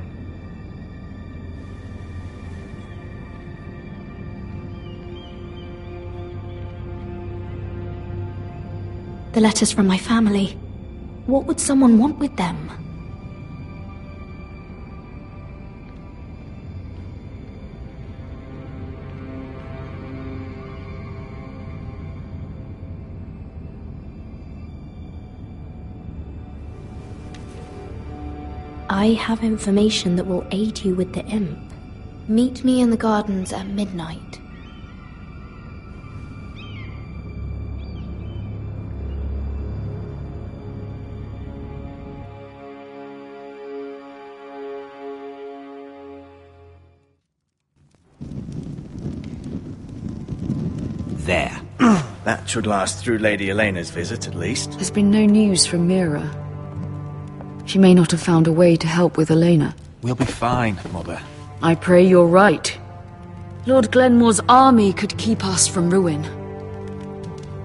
S4: The letters from my family. What would someone want with them? I have information that will aid you with the imp. Meet me in the gardens at midnight.
S1: There. That should last through Lady Elena's visit, at least.
S12: There's been no news from Mira. She may not have found a way to help with Elena.
S13: We'll be fine, Mother.
S12: I pray you're right. Lord Glenmore's army could keep us from ruin.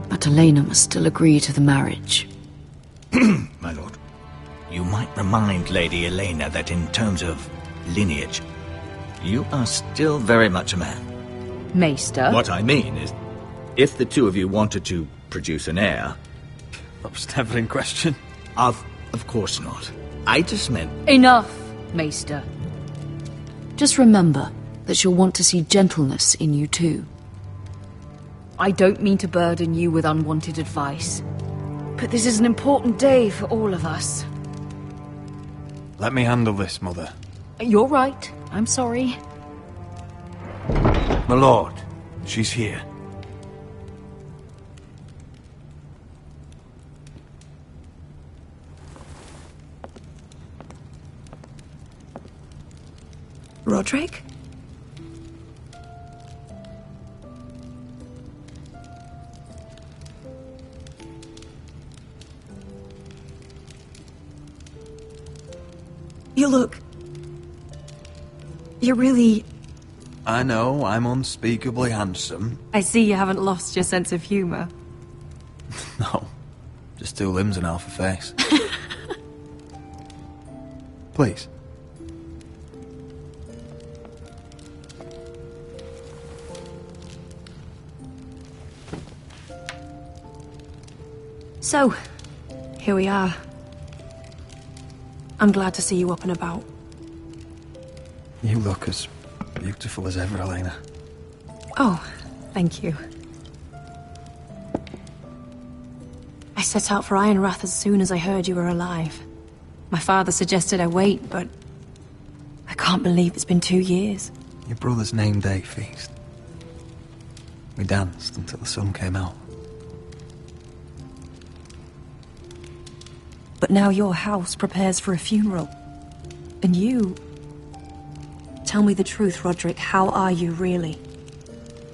S12: But Elena must still agree to the marriage.
S1: My lord, you might remind Lady Elena that in terms of lineage, you are still very much a man.
S12: Maester?
S1: What I mean is, if the two of you wanted to produce an heir...
S13: That was never in question.
S1: Of course not. I just meant...
S12: Enough, Maester. Just remember that she'll want to see gentleness in you too. I don't mean to burden you with unwanted advice, but this is an important day for all of us.
S13: Let me handle this, Mother.
S12: You're right. I'm sorry.
S17: My lord, she's here.
S5: Roderick? You look... You're really...
S13: I know, I'm unspeakably handsome.
S5: I see you haven't lost your sense of humor.
S13: No, just two limbs and half a face. Please.
S5: So, here we are. I'm glad to see you up and about.
S9: You look as beautiful as ever, Elena.
S5: Oh, thank you. I set out for Ironrath as soon as I heard you were alive. My father suggested I wait, but I can't believe it's been 2 years.
S9: Your brother's name day feast. We danced until the sun came out.
S5: But now your house prepares for a funeral. And you... Tell me the truth, Roderick. How are you, really?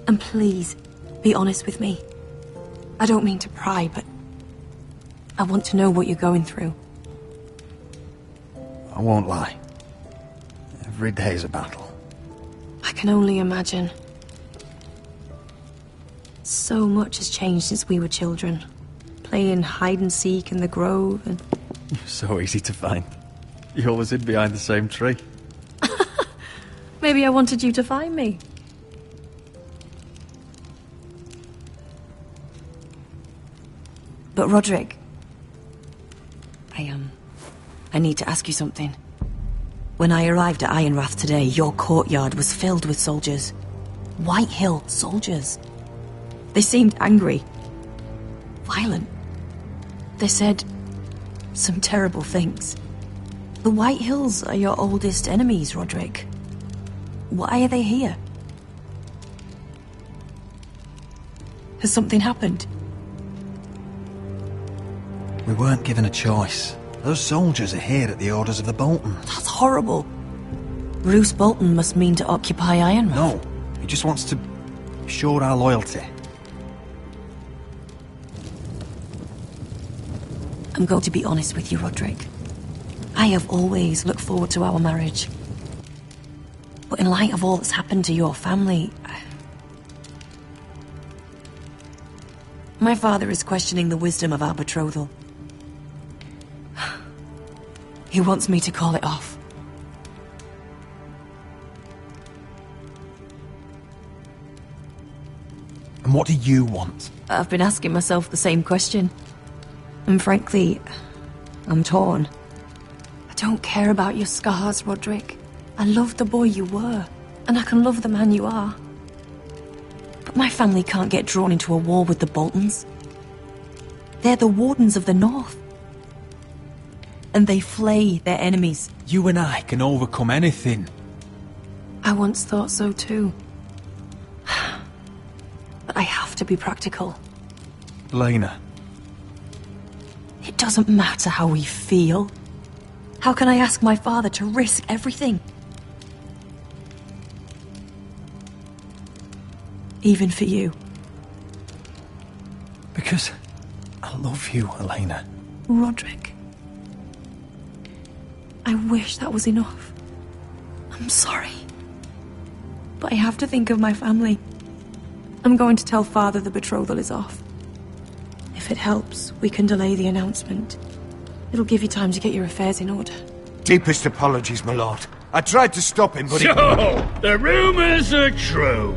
S5: And please, be honest with me. I don't mean to pry, but I want to know what you're going through.
S9: I won't lie. Every day's a battle.
S5: I can only imagine. So much has changed since we were children. Playing hide and seek in the grove and...
S9: You're so easy to find. You always hid behind the same tree.
S5: Maybe I wanted you to find me. But Roderick... I need to ask you something. When I arrived at Ironrath today, your courtyard was filled with soldiers. White Hill soldiers. They seemed angry. Violent. They said some terrible things. The White Hills are your oldest enemies, Roderick. Why are they here? Has something happened?
S9: We weren't given a choice. Those soldiers are here at the orders of the Boltons.
S5: That's horrible. Roose Bolton must mean to occupy Ironrath.
S9: No, he just wants to show our loyalty.
S5: I'm going to be honest with you, Roderick. I have always looked forward to our marriage. But in light of all that's happened to your family... My father is questioning the wisdom of our betrothal. He wants me to call it off.
S9: And what do you want?
S5: I've been asking myself the same question. And frankly, I'm torn. I don't care about your scars, Roderick. I love the boy you were, and I can love the man you are. But my family can't get drawn into a war with the Boltons. They're the Wardens of the North. And they flay their enemies.
S9: You and I can overcome anything.
S5: I once thought so too. But I have to be practical.
S9: Lena.
S5: It doesn't matter how we feel. How can I ask my father to risk everything? Even for you.
S9: Because I love you, Elena.
S5: Roderick. I wish that was enough. I'm sorry. But I have to think of my family. I'm going to tell Father the betrothal is off. If it helps, we can delay the announcement. It'll give you time to get your affairs in order.
S17: Deepest apologies, my lord. I tried to stop him, but
S22: So, the rumours are true.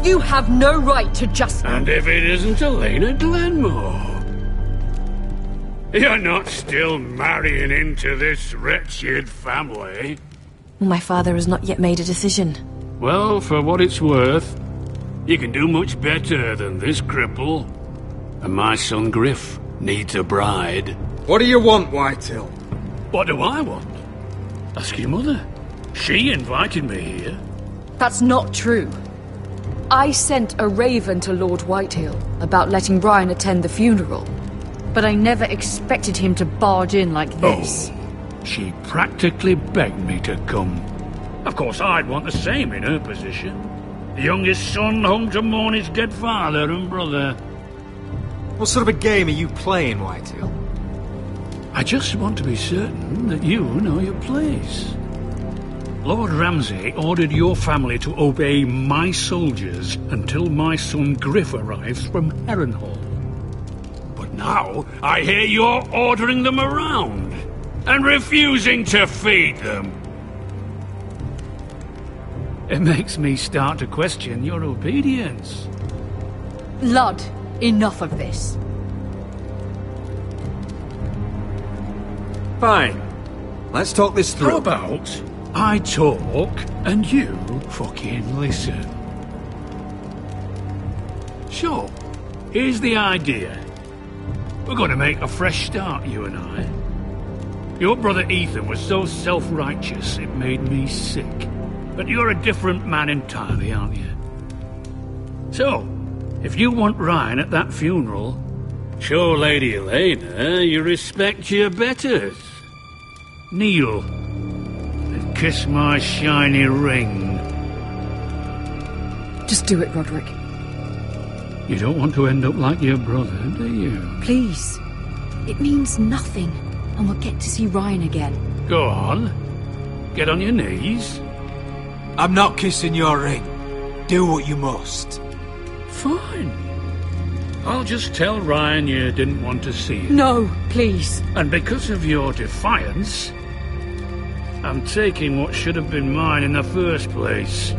S12: You have no right to just...
S22: And if it isn't Elena Glenmore? You're not still marrying into this wretched family?
S5: My father has not yet made a decision.
S22: Well, for what it's worth, you can do much better than this cripple. And my son Griff needs a bride.
S18: What do you want, Whitehill?
S22: What do I want? Ask your mother. She invited me here.
S12: That's not true. I sent a raven to Lord Whitehill about letting Brian attend the funeral. But I never expected him to barge in like this.
S22: Oh, she practically begged me to come. Of course, I'd want the same in her position. The youngest son home to mourn his dead father and brother.
S18: What sort of a game are you playing, Whitehill?
S22: I just want to be certain that you know your place. Lord Ramsay ordered your family to obey my soldiers until my son Griff arrives from Harrenhal. But now I hear you're ordering them around and refusing to feed them. It makes me start to question your obedience.
S12: Lud, enough of this.
S18: Fine. Let's talk this through.
S22: How about I talk and you fucking listen? So, here's the idea. We're going to make a fresh start, you and I. Your brother Ethan was so self-righteous it made me sick. But you're a different man entirely, aren't you? So, if you want Ryan at that funeral, show Lady Elena you respect your betters. Kneel and kiss my shiny ring.
S12: Just do it, Roderick.
S22: You don't want to end up like your brother, do you?
S12: Please. It means nothing, and we'll get to see Ryan again.
S22: Go on. Get on your knees.
S18: I'm not kissing your ring. Do what you must.
S22: Fine. I'll just tell Ryan you didn't want to see him.
S12: No, please.
S22: And because of your defiance, I'm taking what should have been mine in the first place.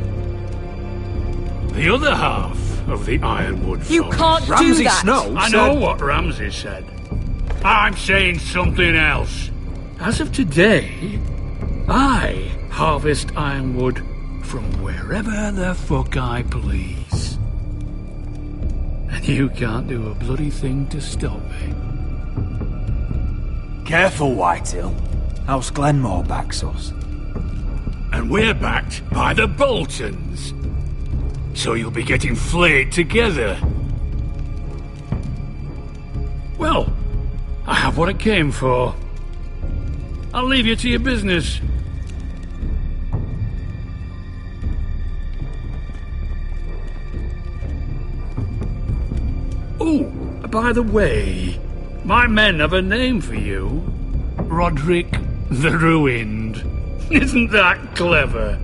S22: The other half of the Ironwood
S12: You
S22: Forest.
S12: can't do that.
S18: Snow
S22: I know what Ramsay said. I'm saying something else. As of today, I harvest ironwood from wherever the fuck I please. And you can't do a bloody thing to stop me.
S18: Careful, Whitehill. House Glenmore backs us.
S22: And we're backed by the Boltons. So you'll be getting flayed together. Well, I have what I came for. I'll leave you to your business. Oh, by the way, my men have a name for you. Roderick the Ruined. Isn't that clever?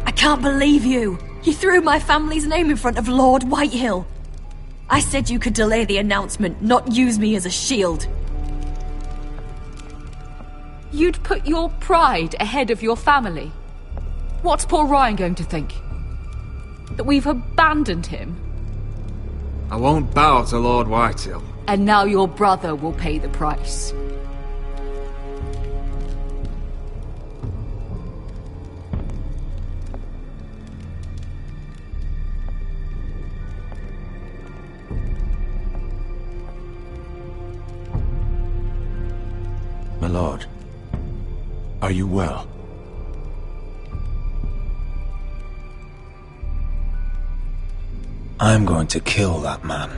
S5: I can't believe you! You threw my family's name in front of Lord Whitehill. I said you could delay the announcement, not use me as a shield.
S12: You'd put your pride ahead of your family. What's poor Ryan going to think? That we've abandoned him?
S18: I won't bow to Lord Whitehill.
S12: And now your brother will pay the price.
S9: My lord, are you well?
S11: I'm going to kill that man.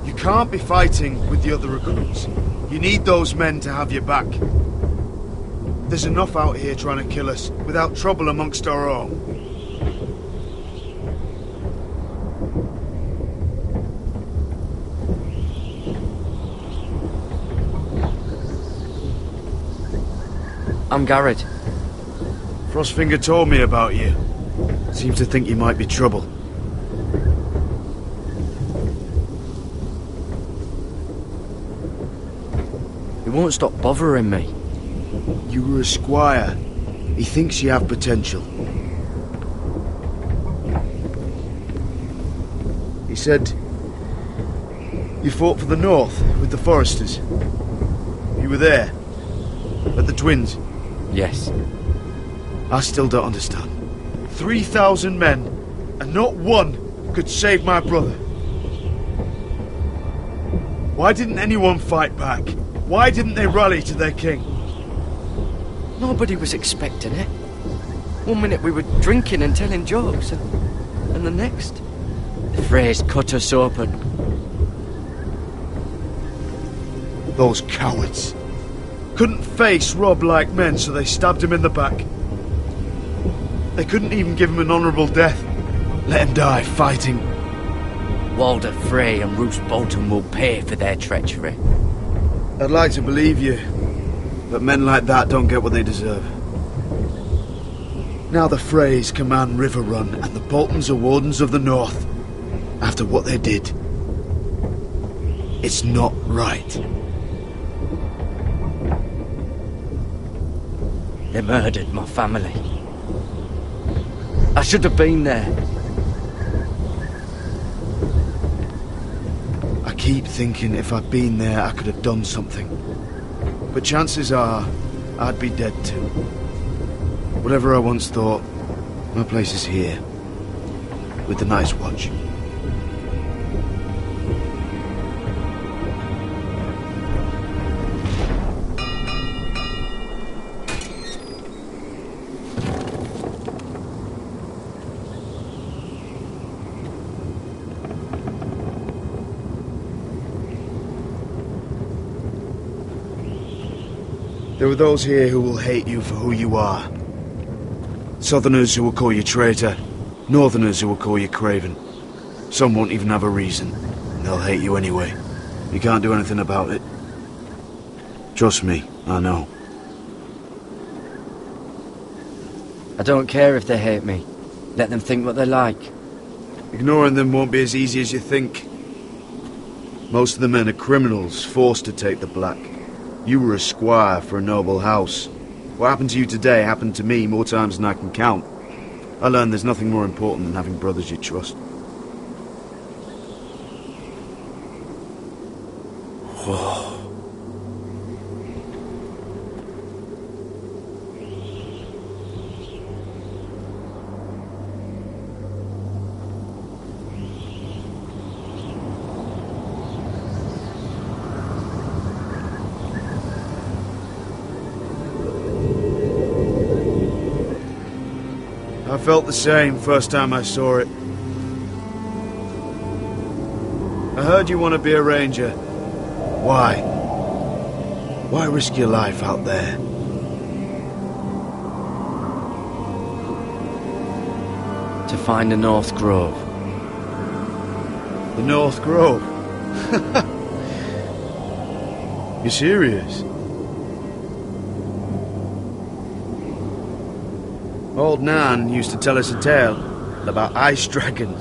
S6: You can't be fighting with the other recruits. You need those men to have your back. There's enough out here trying to kill us without trouble amongst our own.
S14: I'm Garrett.
S6: Frostfinger told me about you. Seems to think you might be trouble.
S14: He won't stop bothering me.
S6: You were a squire. He thinks you have potential. He said you fought for the North with the Foresters. You were there at the Twins.
S14: Yes.
S6: I still don't understand. 3,000 men, and not one could save my brother. Why didn't anyone fight back? Why didn't they rally to their king?
S14: Nobody was expecting it. One minute we were drinking and telling jokes, and the next, the Freys cut us open.
S6: Those cowards. Couldn't face Rob like men, so they stabbed him in the back. They couldn't even give him an honourable death. Let him die fighting.
S14: Walder Frey and Roose Bolton will pay for their treachery.
S6: I'd like to believe you, but men like that don't get what they deserve. Now the Freys command River Run, and the Boltons are Wardens of the North. After what they did. It's not right.
S14: They murdered my family. I should have been there.
S6: I keep thinking if I'd been there, I could have done something. But chances are, I'd be dead too. Whatever I once thought, my place is here. With the Night's Watch. There are those here who will hate you for who you are. Southerners who will call you traitor. Northerners who will call you craven. Some won't even have a reason. And they'll hate you anyway. You can't do anything about it. Trust me, I know.
S14: I don't care if they hate me. Let them think what they like.
S6: Ignoring them won't be as easy as you think. Most of the men are criminals, forced to take the black. You were a squire for a noble house. What happened to you today happened to me more times than I can count. I learned there's nothing more important than having brothers you trust. Whoa. I felt the same first time I saw it. I heard you want to be a ranger. Why? Why risk your life out there?
S14: To find the North Grove.
S6: The North Grove? You serious? Old Nan used to tell us a tale about ice dragons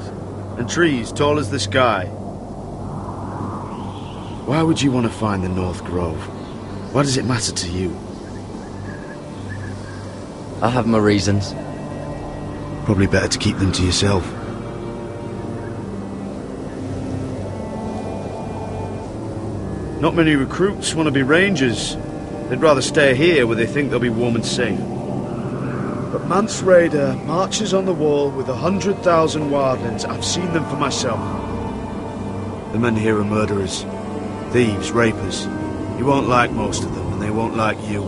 S6: and trees tall as the sky. Why would you want to find the North Grove? Why does it matter to you?
S14: I have my reasons.
S6: Probably better to keep them to yourself. Not many recruits want to be rangers. They'd rather stay here where they think they'll be warm and safe. But Mance Raider marches on the wall with 100,000 wildlings. I've seen them for myself. The men here are murderers, thieves, rapers. You won't like most of them, and they won't like you.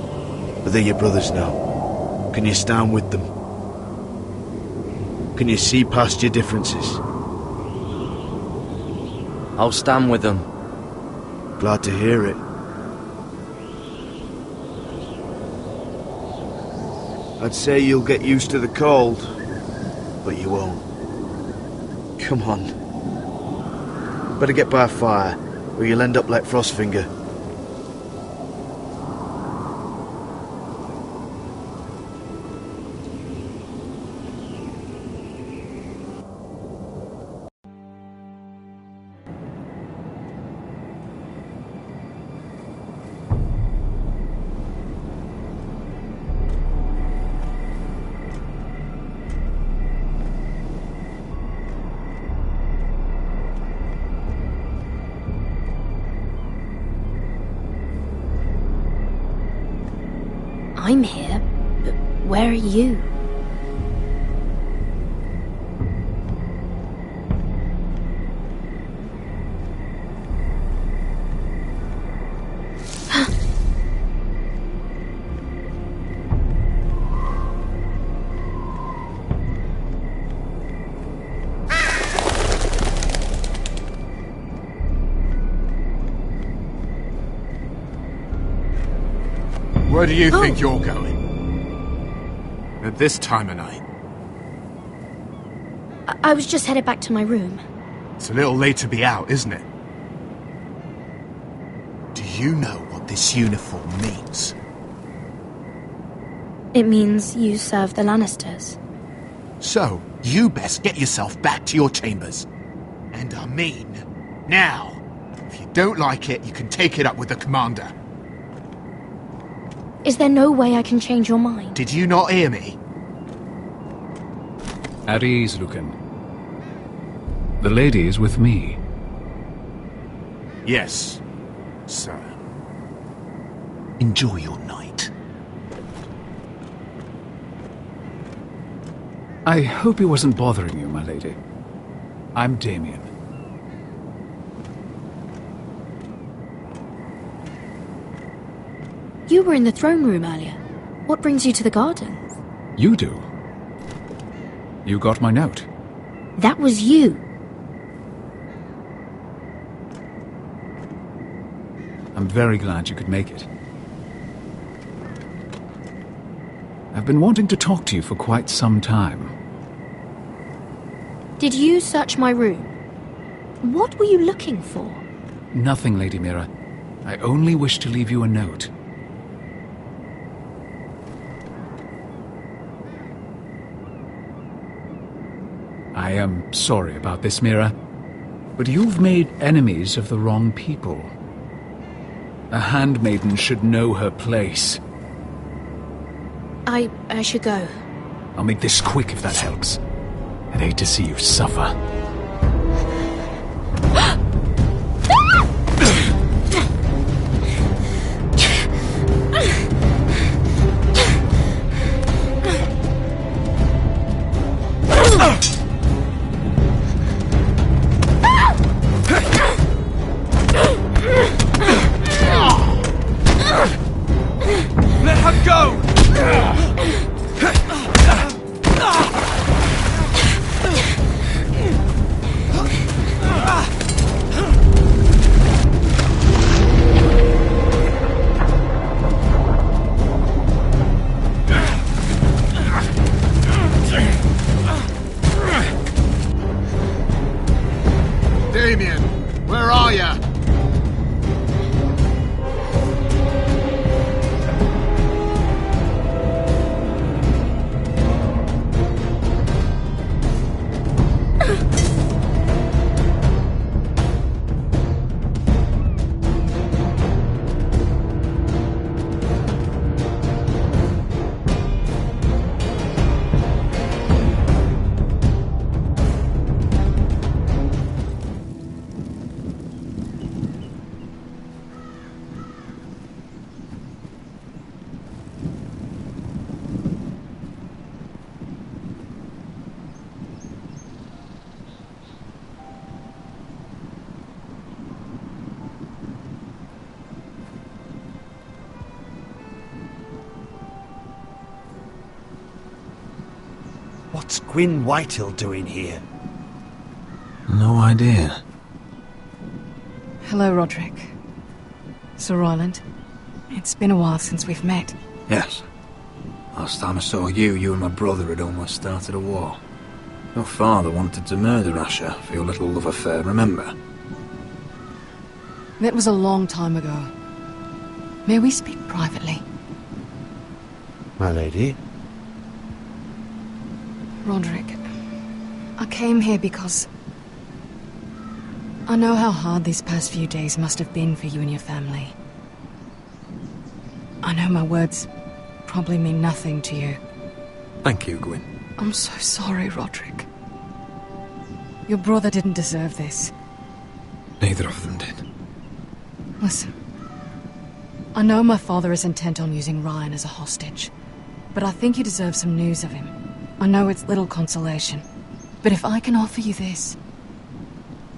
S6: But they're your brothers now. Can you stand with them? Can you see past your differences?
S14: I'll stand with them.
S6: Glad to hear it. I'd say you'll get used to the cold, but you won't. Come on. Better get by a fire, or you'll end up like Frostfinger.
S4: I'm here, but where are you?
S18: Where do you think you're going? At this time of night?
S4: I was just headed back to my room.
S18: It's a little late to be out, isn't it? Do you know what this uniform means?
S4: It means you serve the Lannisters.
S18: So, you best get yourself back to your chambers. And I mean, now. If you don't like it, you can take it up with the commander.
S4: Is there no way I can change your mind?
S18: Did you not hear me?
S13: At ease, Lucan. The lady is with me.
S18: Yes, sir. Enjoy your night.
S13: I hope he wasn't bothering you, my lady. I'm Damien.
S4: You were in the throne room earlier. What brings you to the gardens?
S13: You do. You got my note.
S4: That was you.
S13: I'm very glad you could make it. I've been wanting to talk to you for quite some time.
S4: Did you search my room? What were you looking for?
S13: Nothing, Lady Mira. I only wish to leave you a note. I am sorry about this, Mira, but you've made enemies of the wrong people. A handmaiden should know her place.
S4: I should go.
S13: I'll make this quick if that helps. I'd hate to see you suffer.
S18: Let her go! Damien, where are you?
S3: What's Gwyn Whitehill doing here?
S9: No idea.
S7: Hello, Roderick. Sir Roland. It's been a while since we've met.
S20: Yes. Last time I saw you and my brother had almost started a war. Your father wanted to murder Asher for your little love affair, remember?
S7: That was a long time ago. May we speak privately?
S3: My lady?
S7: Roderick, I came here because I know how hard these past few days must have been for you and your family. I know my words probably mean nothing to you.
S20: Thank you, Gwyn.
S7: I'm so sorry, Roderick. Your brother didn't deserve this.
S20: Neither of them did.
S7: Listen, I know my father is intent on using Ryan as a hostage, but I think you deserve some news of him. I know it's little consolation, but if I can offer you this,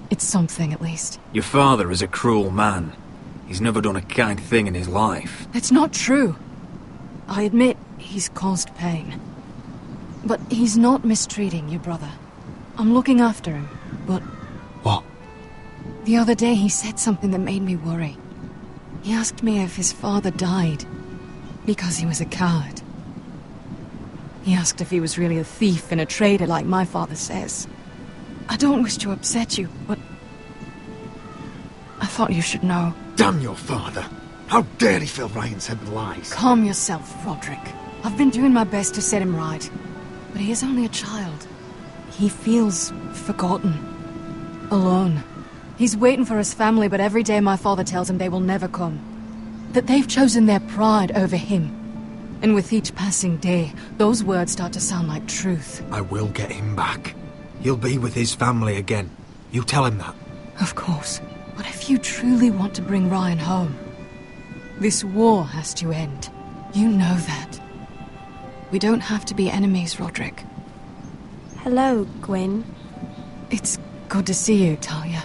S7: it's something at least.
S20: Your father is a cruel man. He's never done a kind thing in his life.
S7: It's not true. I admit he's caused pain. But he's not mistreating your brother. I'm looking after him, but...
S20: What?
S7: The other day he said something that made me worry. He asked me if his father died because he was a coward. He asked if he was really a thief and a traitor like my father says. I don't wish to upset you, but I thought you should know.
S18: Damn your father! How dare he fill Ryan's head with lies?
S7: Calm yourself, Roderick. I've been doing my best to set him right, but he is only a child. He feels forgotten. Alone. He's waiting for his family, but every day my father tells him they will never come. That they've chosen their pride over him. And with each passing day, those words start to sound like truth.
S18: I will get him back. He'll be with his family again. You tell him that.
S7: Of course. But if you truly want to bring Ryan home, this war has to end. You know that. We don't have to be enemies, Roderick.
S5: Hello, Gwyn.
S7: It's good to see you, Talia.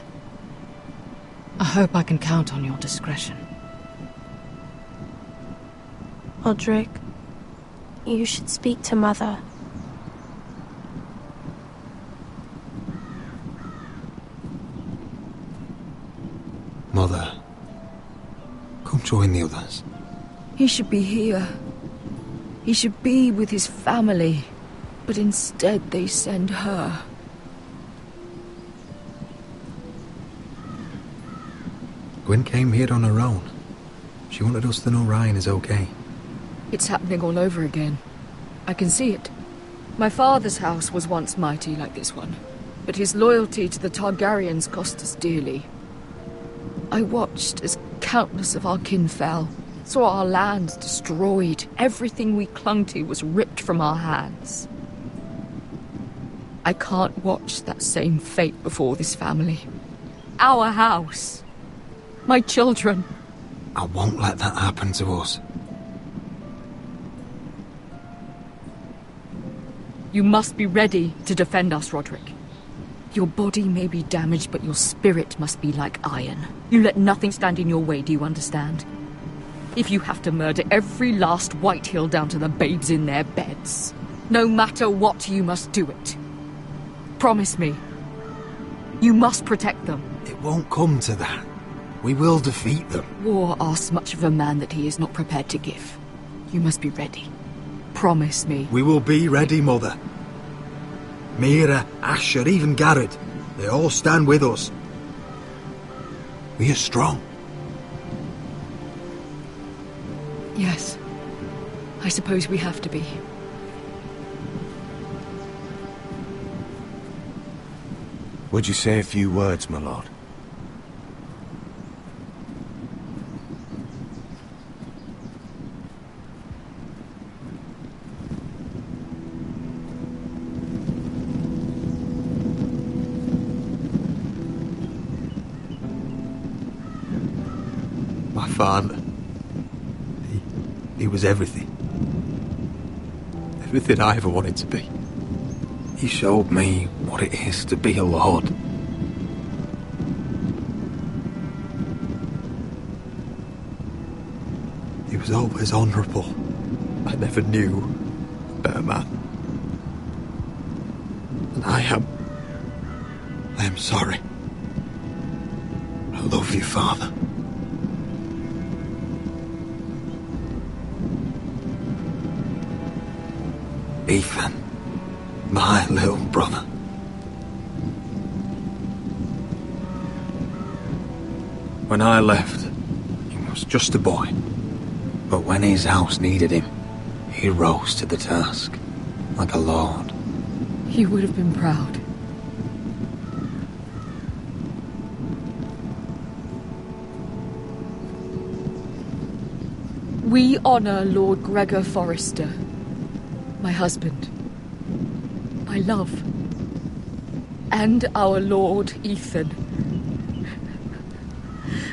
S7: I hope I can count on your discretion.
S5: Roderick, you should speak to Mother.
S18: Mother, come join the others.
S12: He should be here. He should be with his family. But instead they send her.
S18: Gwyn came here on her own. She wanted us to know Ryan is okay.
S12: It's happening all over again. I can see it. My father's house was once mighty like this one, but his loyalty to the Targaryens cost us dearly. I watched as countless of our kin fell, saw our lands destroyed, everything we clung to was ripped from our hands. I can't watch that same fate before this family. Our house. My children.
S18: I won't let that happen to us.
S12: You must be ready to defend us, Roderick. Your body may be damaged, but your spirit must be like iron. You let nothing stand in your way, do you understand? If you have to murder every last Whitehill down to the babes in their beds, no matter what, you must do it. Promise me. You must protect them.
S18: It won't come to that. We will defeat them.
S12: War asks much of a man that he is not prepared to give. You must be ready. Promise me.
S18: We will be ready, Mother. Mira, Asher, even Garrett. They all stand with us. We are strong.
S12: Yes. I suppose we have to be.
S11: Would you say a few words, my lord?
S18: My father. He was everything. Everything I ever wanted to be. He showed me what it is to be a lord. He was always honourable. I never knew a better man. And I am sorry. I love you, Father. Ethan, my little brother. When I left, he was just a boy. But when his house needed him, he rose to the task, like a lord.
S12: He would have been proud. We honor Lord Gregor Forrester, my husband, my love, and our Lord Ethan,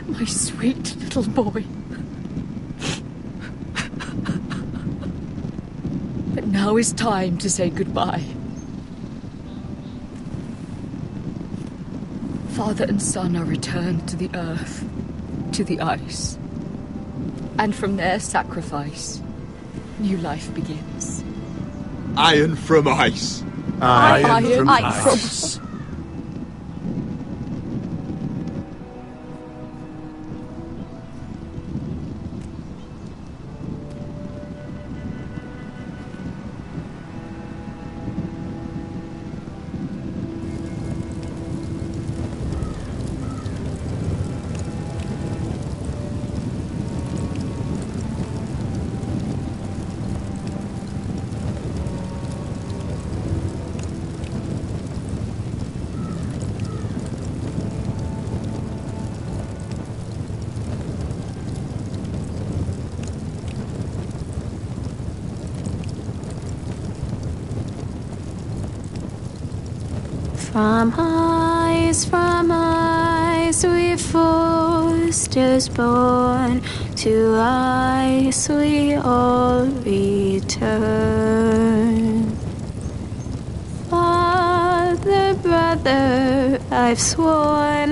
S12: my sweet little boy. But now is time to say goodbye. Father and son are returned to the earth, to the ice, and from their sacrifice, new life begins.
S18: Iron from ice.
S12: Iron from ice.
S4: From ice we foresters born, to ice we all return. Father, brother, I've sworn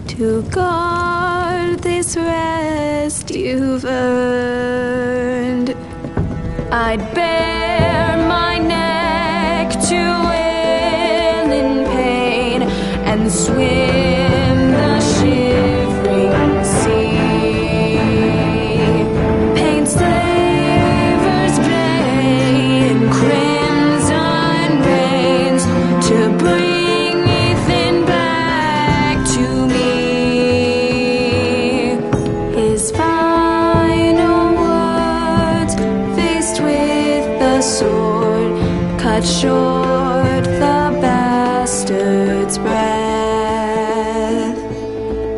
S4: to guard this rest you've earned. I'd bare my neck to wail in pain and swim the shivering sea. Paint slavers play in crimson rains to bring Ethan back to me. His final words, faced with the sword, cut short the bastard's breath.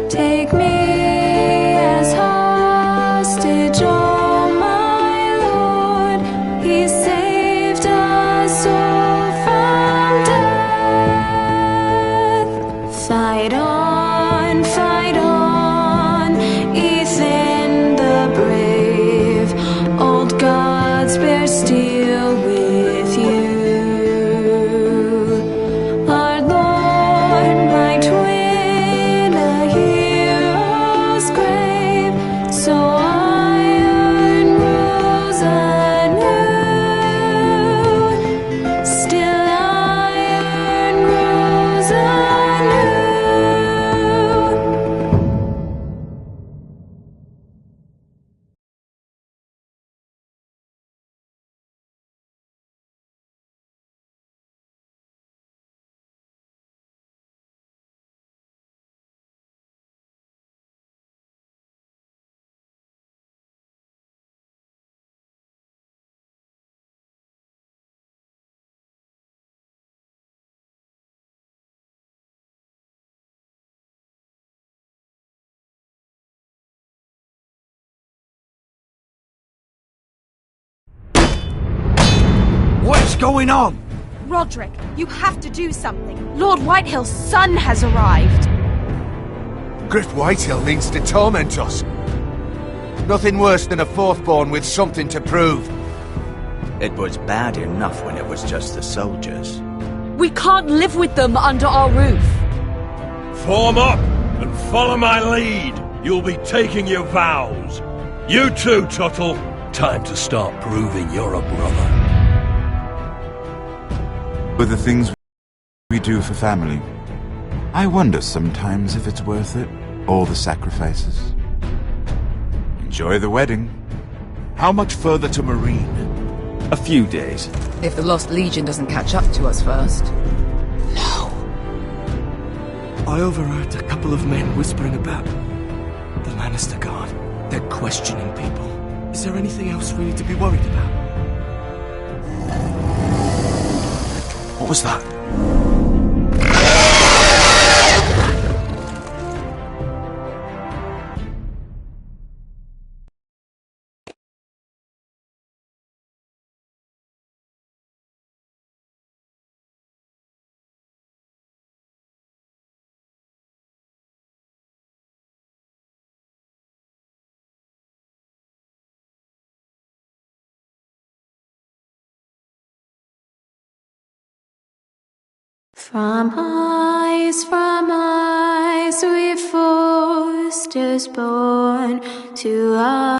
S4: Take me as hostage, oh my lord. He saved us all from death. Fight on, Ethan the brave. Old gods bear steel with you. Our Lord might win a hero's grave, so iron rose anew. Still iron rose anew.
S17: What's going on?
S5: Roderick, you have to do something. Lord Whitehill's son has arrived.
S17: Griff Whitehill means to torment us. Nothing worse than a fourthborn with something to prove.
S1: It was bad enough when it was just the soldiers.
S12: We can't live with them under our roof.
S10: Form up and follow my lead. You'll be taking your vows. You too, Tuttle. Time to start proving you're a brother.
S8: With the things we do for family, I wonder sometimes if it's worth it, all the sacrifices. Enjoy the wedding.
S2: How much further to Marine?
S9: A few days.
S15: If the Lost Legion doesn't catch up to us first.
S20: I overheard a couple of men whispering about the Lannister Guard. They're questioning people. Is there anything else we need to be worried about?
S11: What was that?
S4: From ice we foresters born, to